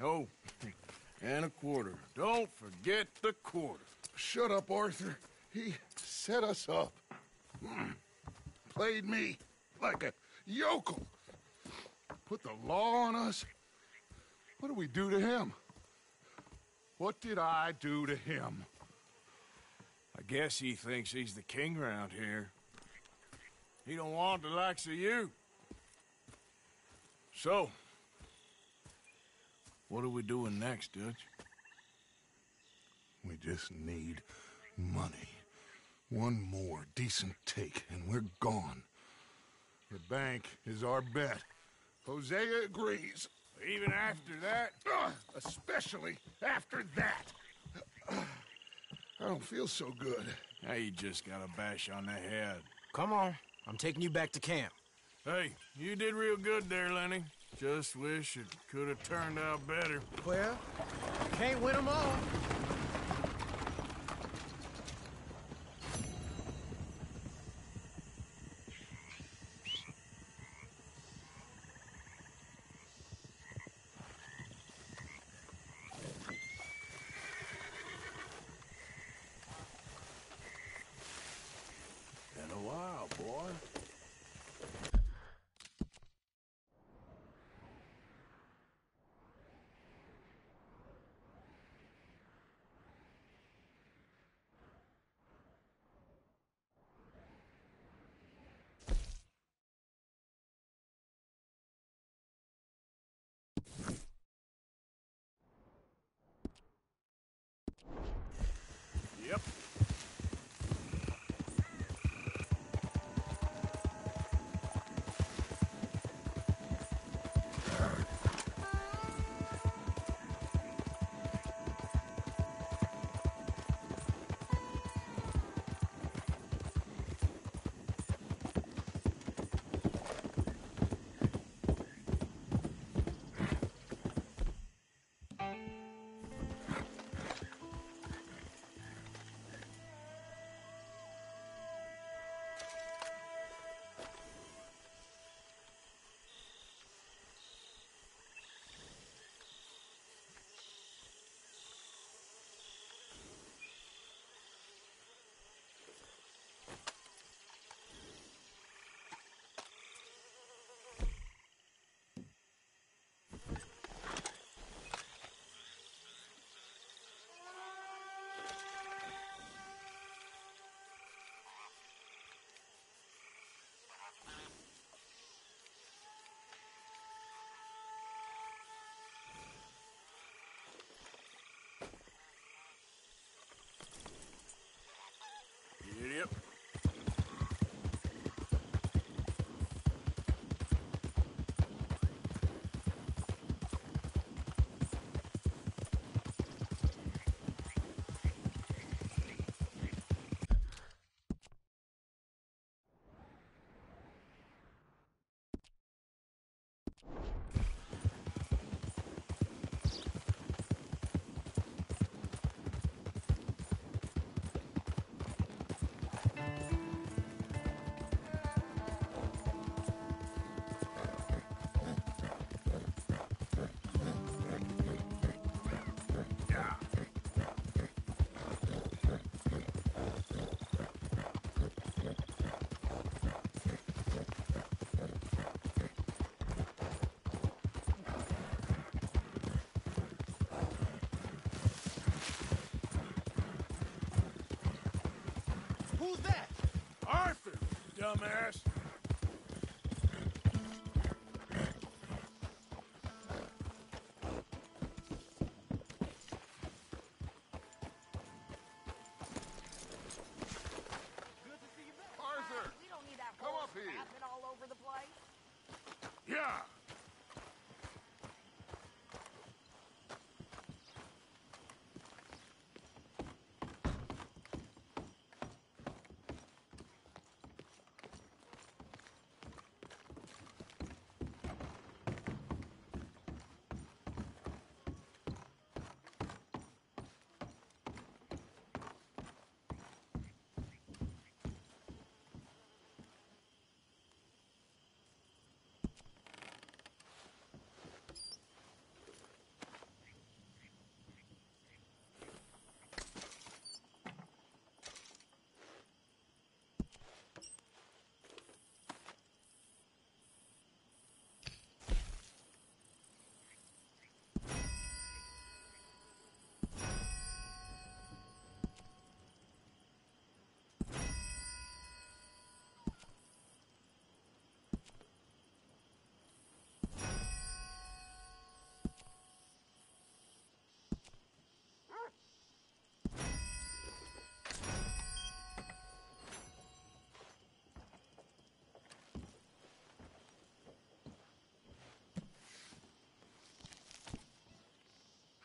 Oh, and a quarter. Don't forget the quarter. Shut up, Arthur. He set us up. Played me like a yokel. Put the law on us. What did we do to him? What did I do to him? I guess he thinks he's the king around here. He don't want the likes of you. So, what are we doing next, Dutch? We just need money. One more decent take, and we're gone. The bank is our bet. Hosea agrees. Even after that? Especially after that. I don't feel so good. Now you just got a bash on the head. Come on. I'm taking you back to camp. Hey, you did real good there, Lenny. Just wish it could have turned out better. Well, can't win them all. Been a while, boy. Yep. Yep. Who's that? Arthur, dumbass. Yeah.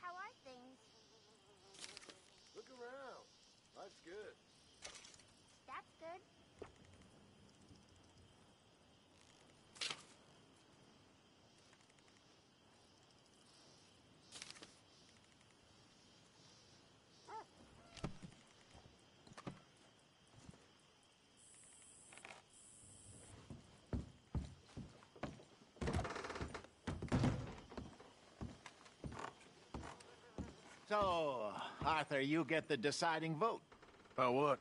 How are things? Look around. Life's good. That's good. So, Arthur, you get the deciding vote. About what?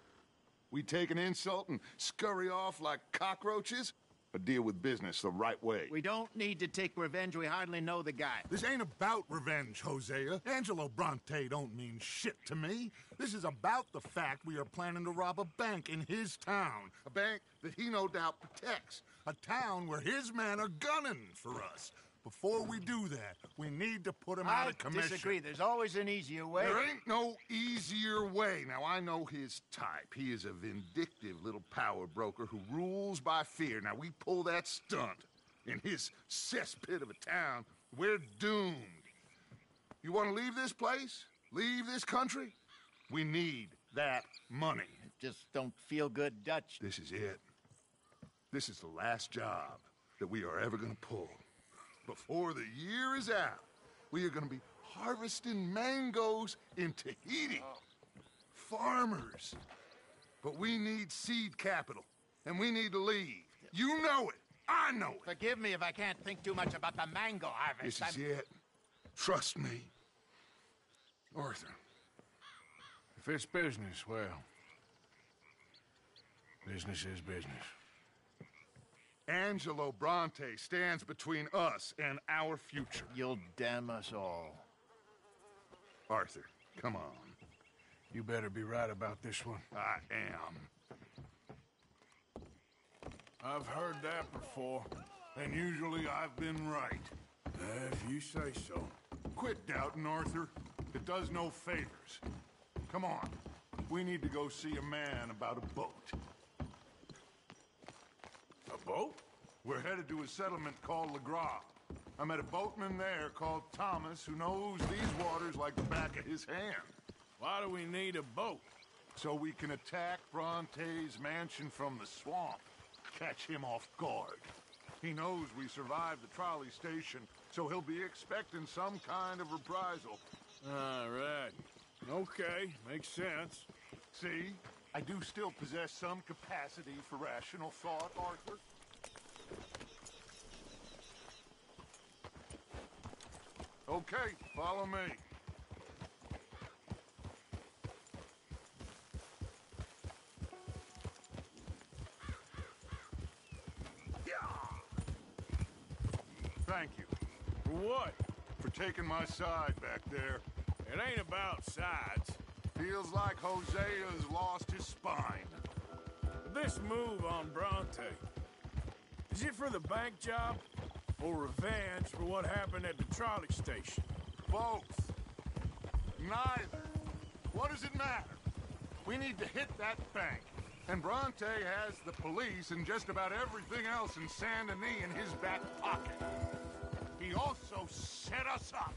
We take an insult and scurry off like cockroaches? Or deal with business the right way? We don't need to take revenge. We hardly know the guy. This ain't about revenge, Hosea. Angelo Bronte don't mean shit to me. This is about the fact we are planning to rob a bank in his town. A bank that he no doubt protects. A town where his men are gunning for us. Before we do that, we need to put him out of commission. I disagree. There's always an easier way. There ain't no easier way. Now, I know his type. He is a vindictive little power broker who rules by fear. Now, we pull that stunt in his cesspit of a town, we're doomed. You want to leave this place? Leave this country? We need that money. Just don't feel good, Dutch. This is it. This is the last job that we are ever going to pull. Before the year is out, we are going to be harvesting mangoes in Tahiti. Farmers. But we need seed capital, and we need to leave. You know it. I know it. Forgive me if I can't think too much about the mango harvest. This is it. Trust me. Arthur. If it's business, well, business is business. Angelo Bronte stands between us and our future. You'll damn us all. Arthur, come on. You better be right about this one. I am. I've heard that before. And usually I've been right. If you say so. Quit doubting, Arthur. It does no favors. Come on. We need to go see a man about a boat. A boat? We're headed to a settlement called Le Gras. I met a boatman there called Thomas who knows these waters like the back of his hand. Why do we need a boat? So we can attack Bronte's mansion from the swamp. Catch him off guard. He knows we survived the trolley station, so he'll be expecting some kind of reprisal. All right. Okay, makes sense. See? I do still possess some capacity for rational thought, Arthur. Okay, follow me. Thank you. For what? For taking my side back there. It ain't about sides. Feels like Hosea's lost his spine. This move on Bronte, is it for the bank job or revenge for what happened at the trolley station? Both. Neither. What does it matter? We need to hit that bank. And Bronte has the police and just about everything else in Saint Denis in his back pocket. He also set us up.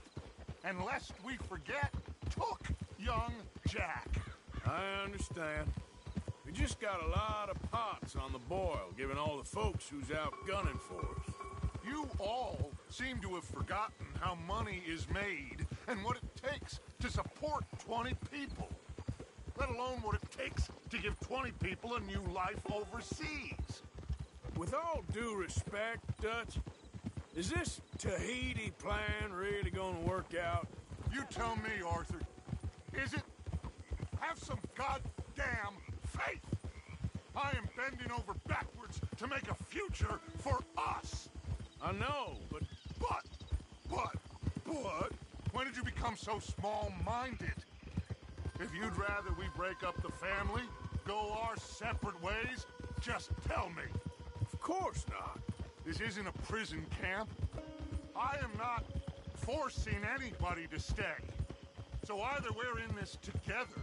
And lest we forget, took young Jack. I understand. We just got a lot of pots on the boil, given all the folks who's out gunning for us. You all seem to have forgotten how money is made and what it takes to support 20 people. Let alone what it takes to give 20 people a new life overseas. With all due respect, Dutch, is this Tahiti plan really gonna work out? You tell me, Arthur. Is it? Have some goddamn faith. I am bending over backwards to make a future for us. I know, but... When did you become so small-minded? If you'd rather we break up the family, go our separate ways, just tell me. Of course not. This isn't a prison camp. I am not forcing anybody to stay. So either we're in this together,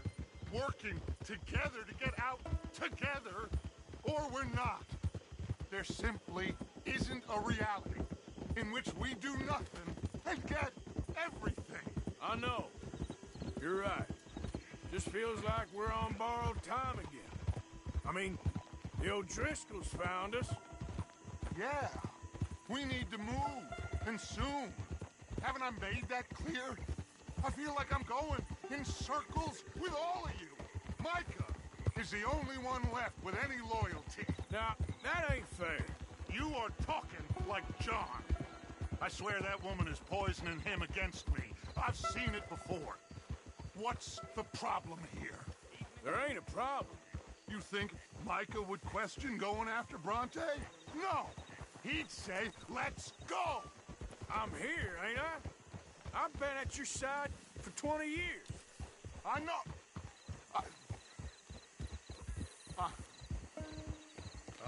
working together to get out together, or we're not. There simply isn't a reality in which we do nothing and get everything. I know. You're right. Just feels like we're on borrowed time again. I mean, the O'Driscolls found us. Yeah. We need to move, and soon. Haven't I made that clear? I feel like I'm going in circles with all of you. Micah is the only one left with any loyalty. Now, that ain't fair. You are talking like John. I swear that woman is poisoning him against me. I've seen it before. What's the problem here? There ain't a problem. You think Micah would question going after Bronte? No. He'd say, let's go. I'm here, ain't I? I've been at your side for 20 years. I know.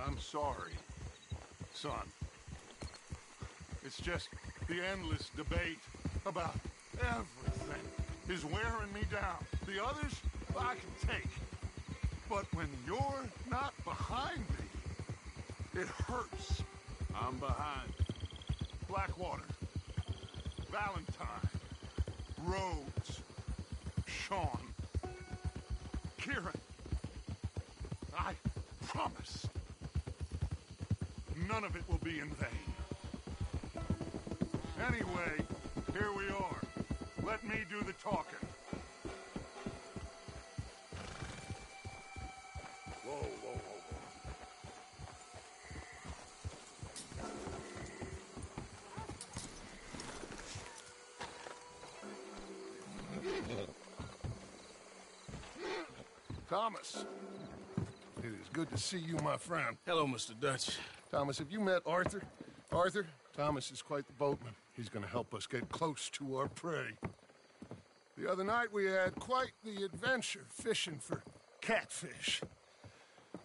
I'm sorry, son. It's just the endless debate about everything is wearing me down. The others, I can take. But when you're not behind me, it hurts. I'm behind. Blackwater, Valentine, Rhodes, Sean, Kieran. I promise. None of it will be in vain. Anyway, here we are. Let me do the talking. Whoa, whoa, whoa, Thomas, it is good to see you, my friend. Hello, Mr. Dutch. Thomas, have you met Arthur? Arthur, Thomas is quite the boatman. He's going to help us get close to our prey. The other night we had quite the adventure fishing for catfish.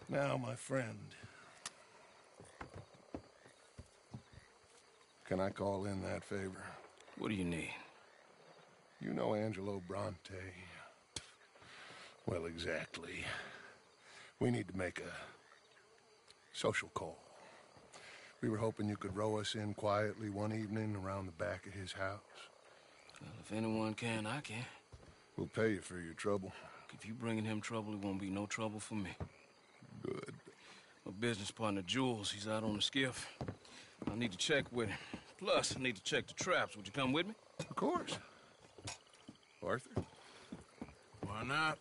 Now, my friend, can I call in that favor? What do you need? You know Angelo Bronte. Well, exactly. We need to make a social call. We were hoping you could row us in quietly one evening around the back of his house. Well, if anyone can, I can. We'll pay you for your trouble. If you bringing him trouble, it won't be no trouble for me. Good. My business partner, Jules, he's out on the skiff. I need to check with him. Plus, I need to check the traps. Would you come with me? Of course. Arthur? Why not?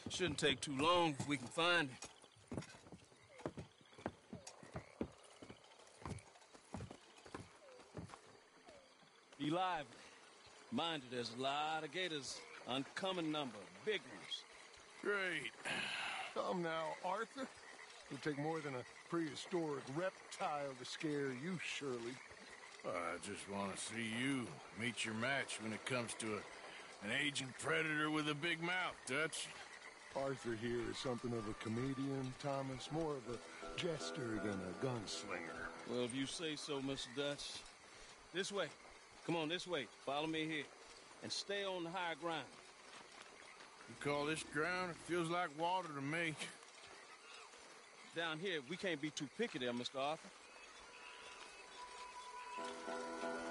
Shouldn't take too long if we can find him. Be lively. Mind you, there's a lot of gators. Uncommon number. Big ones. Great. Come now, Arthur. It'll take more than a prehistoric reptile to scare you, Shirley. I just want to see you meet your match when it comes to an aging predator with a big mouth, Dutch. Arthur here is something of a comedian, Thomas. More of a jester than a gunslinger. Well, if you say so, Mr. Dutch. This way. Come on, this way. Follow me here. And stay on the high ground. You call this ground? It feels like water to me. Down here, we can't be too picky there, Mr. Arthur.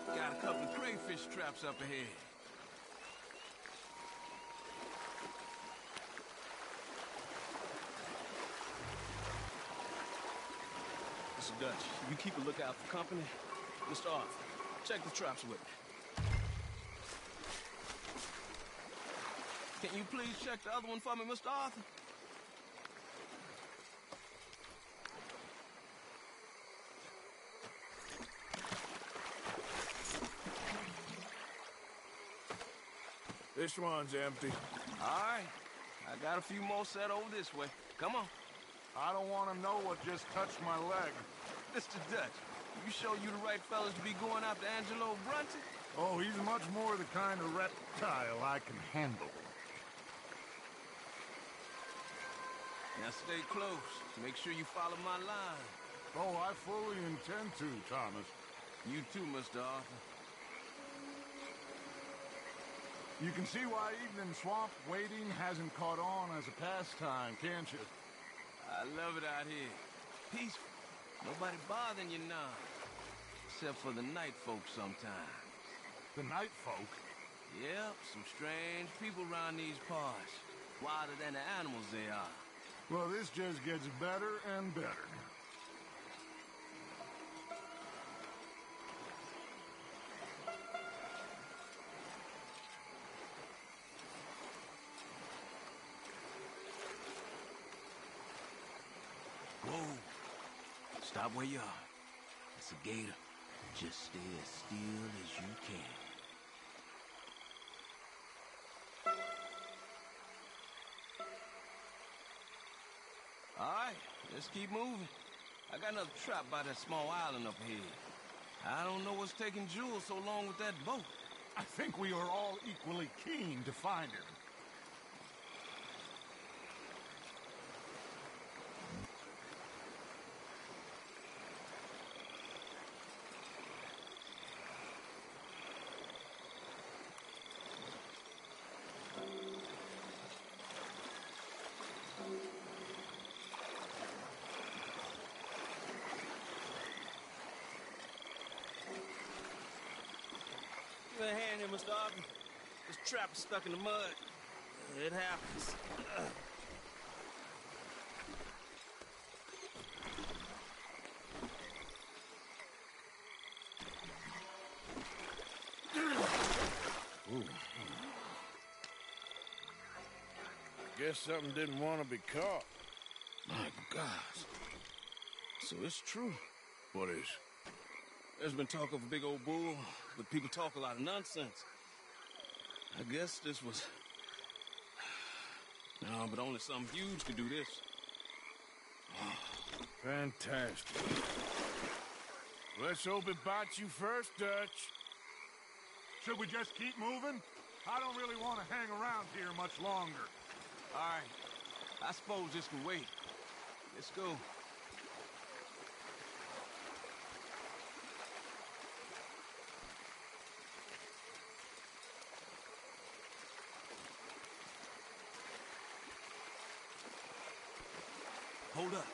Got a couple of crayfish traps up ahead. Mr. Dutch, you keep a lookout for company. Mr. Arthur, check the traps with me. Can you please check the other one for me, Mr. Arthur? This one's empty. All right. I got a few more set over this way. Come on. I don't want to know what just touched my leg. Mr. Dutch, you sure you the right fellas to be going after Angelo Bronte? Oh, he's much more the kind of reptile I can handle. Now stay close. Make sure you follow my line. Oh, I fully intend to, Thomas. You too, Mr. Arthur. You can see why evening swamp wading hasn't caught on as a pastime, can't you? I love it out here. Peaceful. Nobody bothering you now. Except for the night folk sometimes. The night folk? Yep, some strange people around these parts. Wilder than the animals they are. Well, this just gets better and better. Whoa. Stop where you are. It's a gator. Just stay as still as you can. All right, let's keep moving. I got another trap by that small island up here. I don't know what's taking Jules so long with that boat. I think we are all equally keen to find him. Give me a hand here, Mr. Arthur. This trap is stuck in the mud. It happens. Ooh. Guess something didn't want to be caught. My gosh. So it's true. What is? There's been talk of a big old bull, but people talk a lot of nonsense. I guess this was... No, but only something huge could do this. Fantastic. Let's hope it bites you first, Dutch. Should we just keep moving? I don't really want to hang around here much longer. All right. I suppose this can wait. Let's go. Hold up.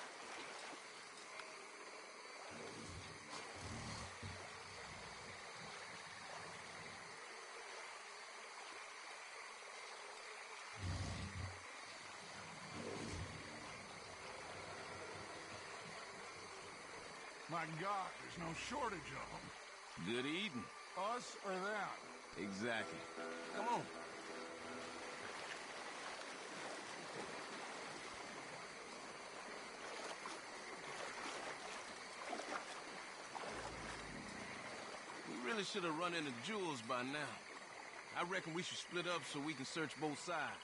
My God, there's no shortage of them. Good eating. Us or them? Exactly. Come on. We really should have run into Jules by now. I reckon we should split up so we can search both sides.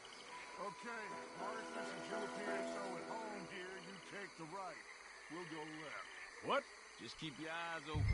Okay, Marcus and Joe PXO at home here. You take the right. We'll go left. What? Just keep your eyes open.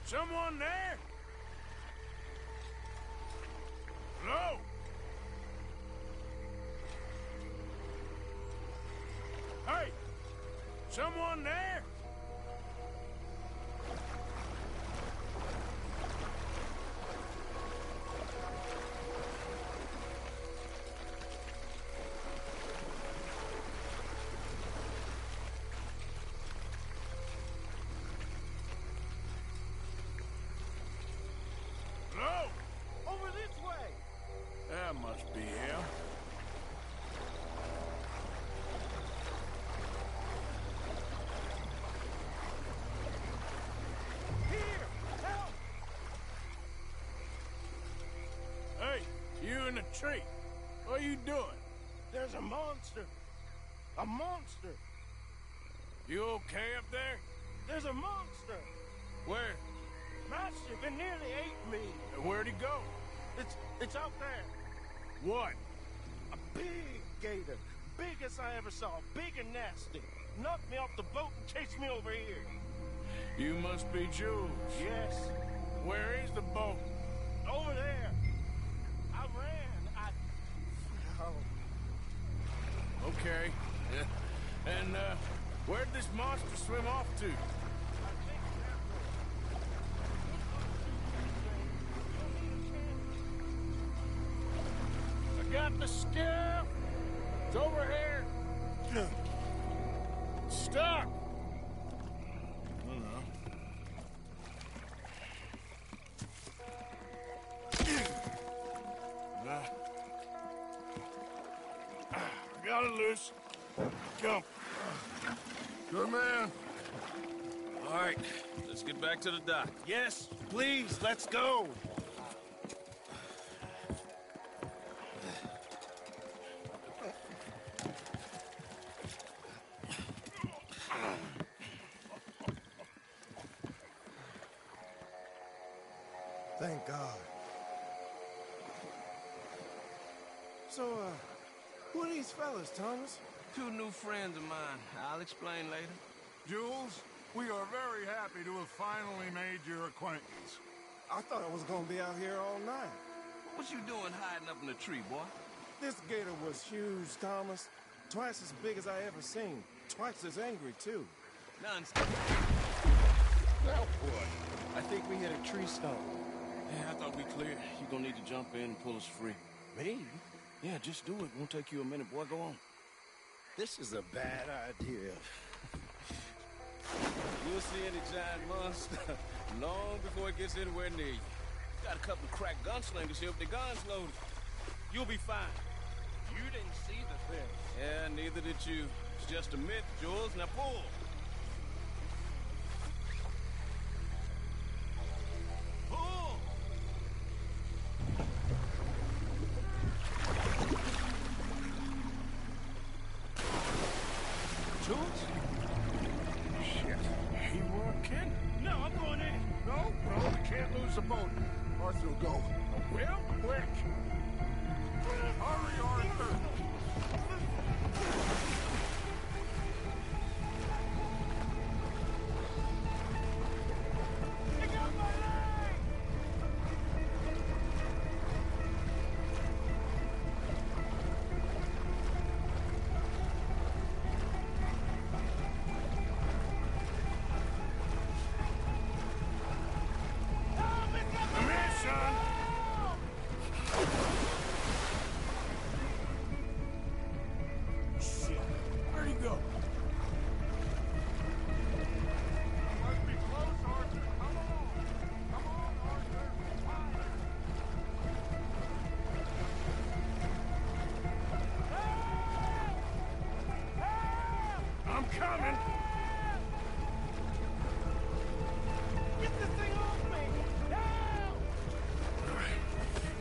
Someone there? Hello? Hey! Someone there? Hello? Over this way! That must be him. Hey, you in the tree. What are you doing? There's a monster. A monster. You okay up there? There's a monster. Where? Massive and nearly ate me. And where'd he go? It's out there. What? A big gator. Biggest I ever saw. Big and nasty. Knocked me off the boat and chased me over here. You must be Jules. Yes. Where is the boat? Over there. I ran. Oh. Okay. Yeah. And, where'd this monster swim off to? I got the skiff. It's over here. Stop. Got it loose. Come. Good man. All right, let's get back to the dock. Yes, please, let's go. Thank God. So, who are these fellas, Thomas? Two new friends of mine. I'll explain later. Jules, we are very happy to have finally made your acquaintance. I thought I was gonna be out here all night. What you doing hiding up in the tree, boy? This gator was huge, Thomas. Twice as big as I ever seen. Twice as angry, too. Nonsense. Now what? I think we hit a tree stump. Yeah, I thought we cleared. You gonna need to jump in and pull us free. Me? Yeah, just do it. Won't take you a minute, boy. Go on. This is a bad idea. You'll see any giant monster long before it gets anywhere near you. Got a couple of crack gunslingers here with their guns loaded. You'll be fine. You didn't see the thing. Yeah, neither did you. It's just a myth, Jules. Now pull. Pull! Jules? Shit. He weren't kidding. No, I'm going in. No, we can't lose the boat. Arthur will go. Well, quick. Hurry, Arthur.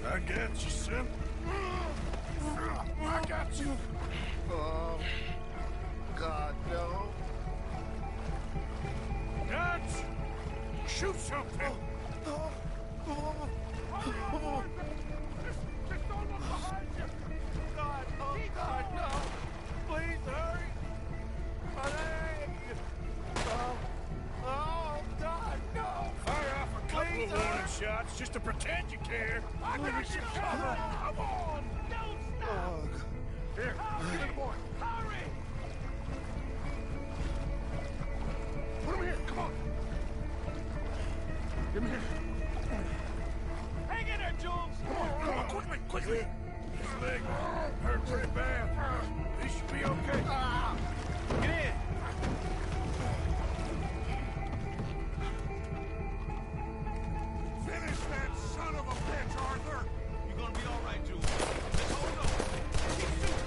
I got you, son. I got you. Oh, God, no. Dutch! Shoot something! Just don't look behind you. God, oh, God, no. Please hurry. My leg. Oh, God, no. Fire off a just to pretend you care. I got you covered. Come on. Don't stop. Here, give it a boy. Hurry! Put him here. Come on. Give him here. Hang in there, Jules. Come on, quickly, quickly. His leg hurt pretty bad. He should be okay. Get in. Finish that son of a bitch, Arthur. You're gonna be all right, Jules. Just hold on. Keep shooting.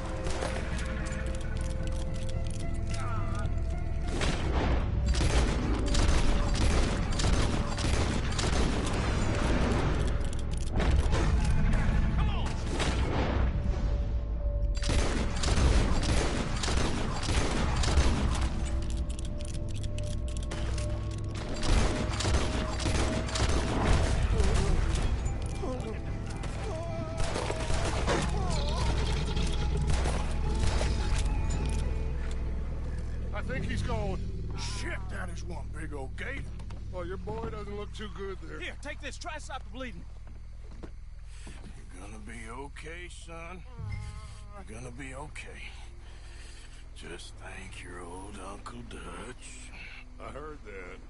I think he's going. Shit, that is one big old gate. Well, your boy doesn't look too good there. Here, take this. Try to stop the bleeding. You're gonna be okay, son. You're gonna be okay. Just thank your old Uncle Dutch. I heard that.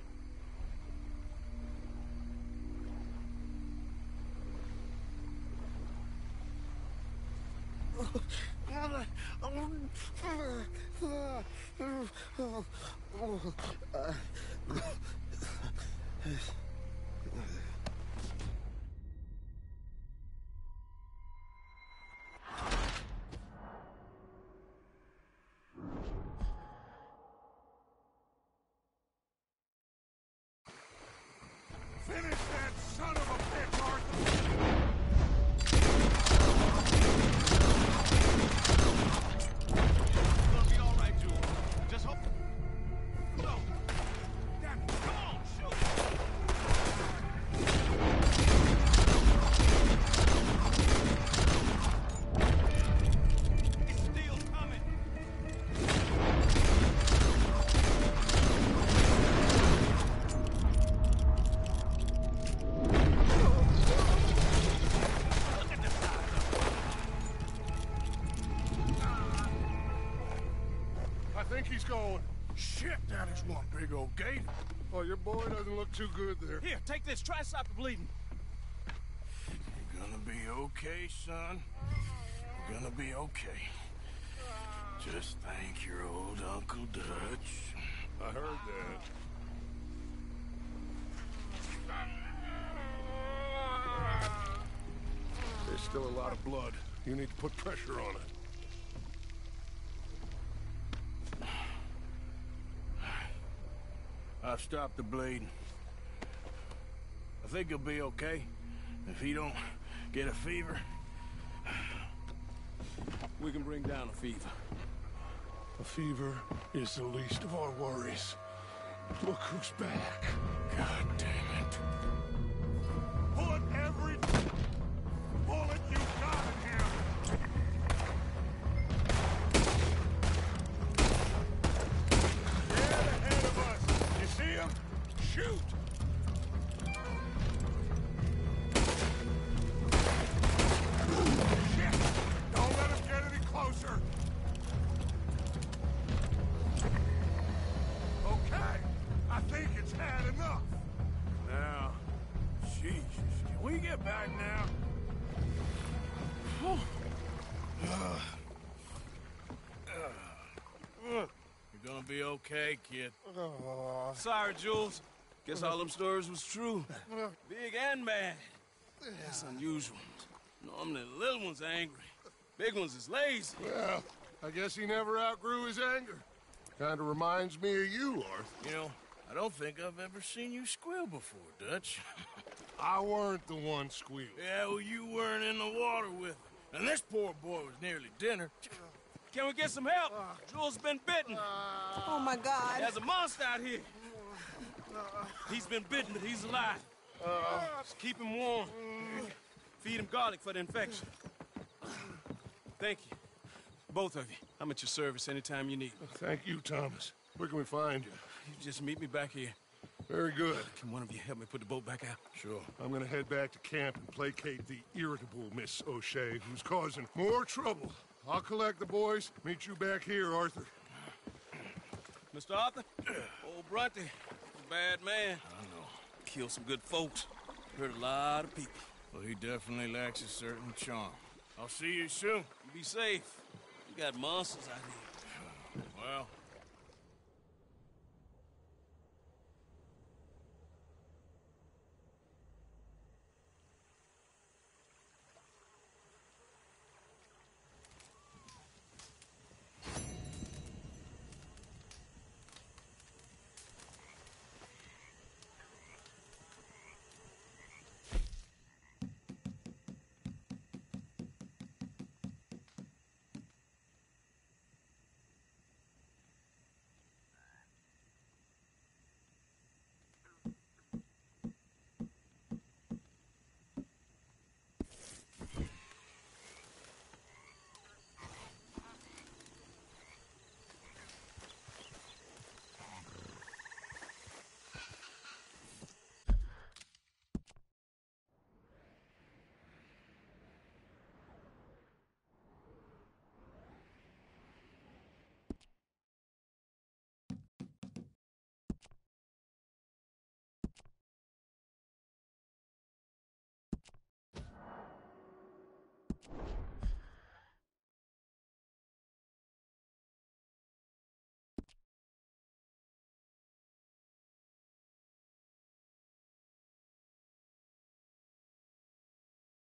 Finish that son of a bitch, Arthur! You're gonna be all right, Jules. Just hope. No. Damn it. Come on, shoot. It's still coming. I think he's going. Shit, that is one big old gate. Well, your boy doesn't look too good there. Here, take this. Try to stop the bleeding. You're gonna be okay, son. You're gonna be okay. Just thank your old Uncle Dutch. I heard that. There's still a lot of blood. You need to put pressure on it. I've stopped the bleeding. I think he'll be okay. If he don't get a fever. We can bring down a fever. A fever is the least of our worries. Look who's back. God damn it. Put every bullet you got in him! Dead ahead of us! You see him? Shoot! Shit! Don't let him get any closer! Okay, I think it's had enough. Now, Jesus, can we get back now? You're gonna be okay, kid. Sorry, Jules. Guess all them stories was true. Big and mad. That's unusual. Normally the little ones are angry. Big ones is lazy. Well, I guess he never outgrew his anger. Kinda reminds me of you, Arthur. You know, I don't think I've ever seen you squeal before, Dutch. I weren't the one squealing. Yeah, well, you weren't in the water with him. And this poor boy was nearly dinner. Can we get some help? Jules been bitten. Oh, my God. There's a monster out here. He's been bitten, but he's alive. Just keep him warm. Feed him garlic for the infection. Thank you. Both of you. I'm at your service anytime you need. Thank you, Thomas. Where can we find you? You just meet me back here. Very good. Can one of you help me put the boat back out? Sure. I'm gonna head back to camp and placate the irritable Miss O'Shea, who's causing more trouble. I'll collect the boys. Meet you back here, Arthur. Mr. Arthur, old Brunty, a bad man. I know. Killed some good folks. Hurt a lot of people. Well, he definitely lacks a certain charm. I'll see you soon. You be safe. You got monsters out here. Well,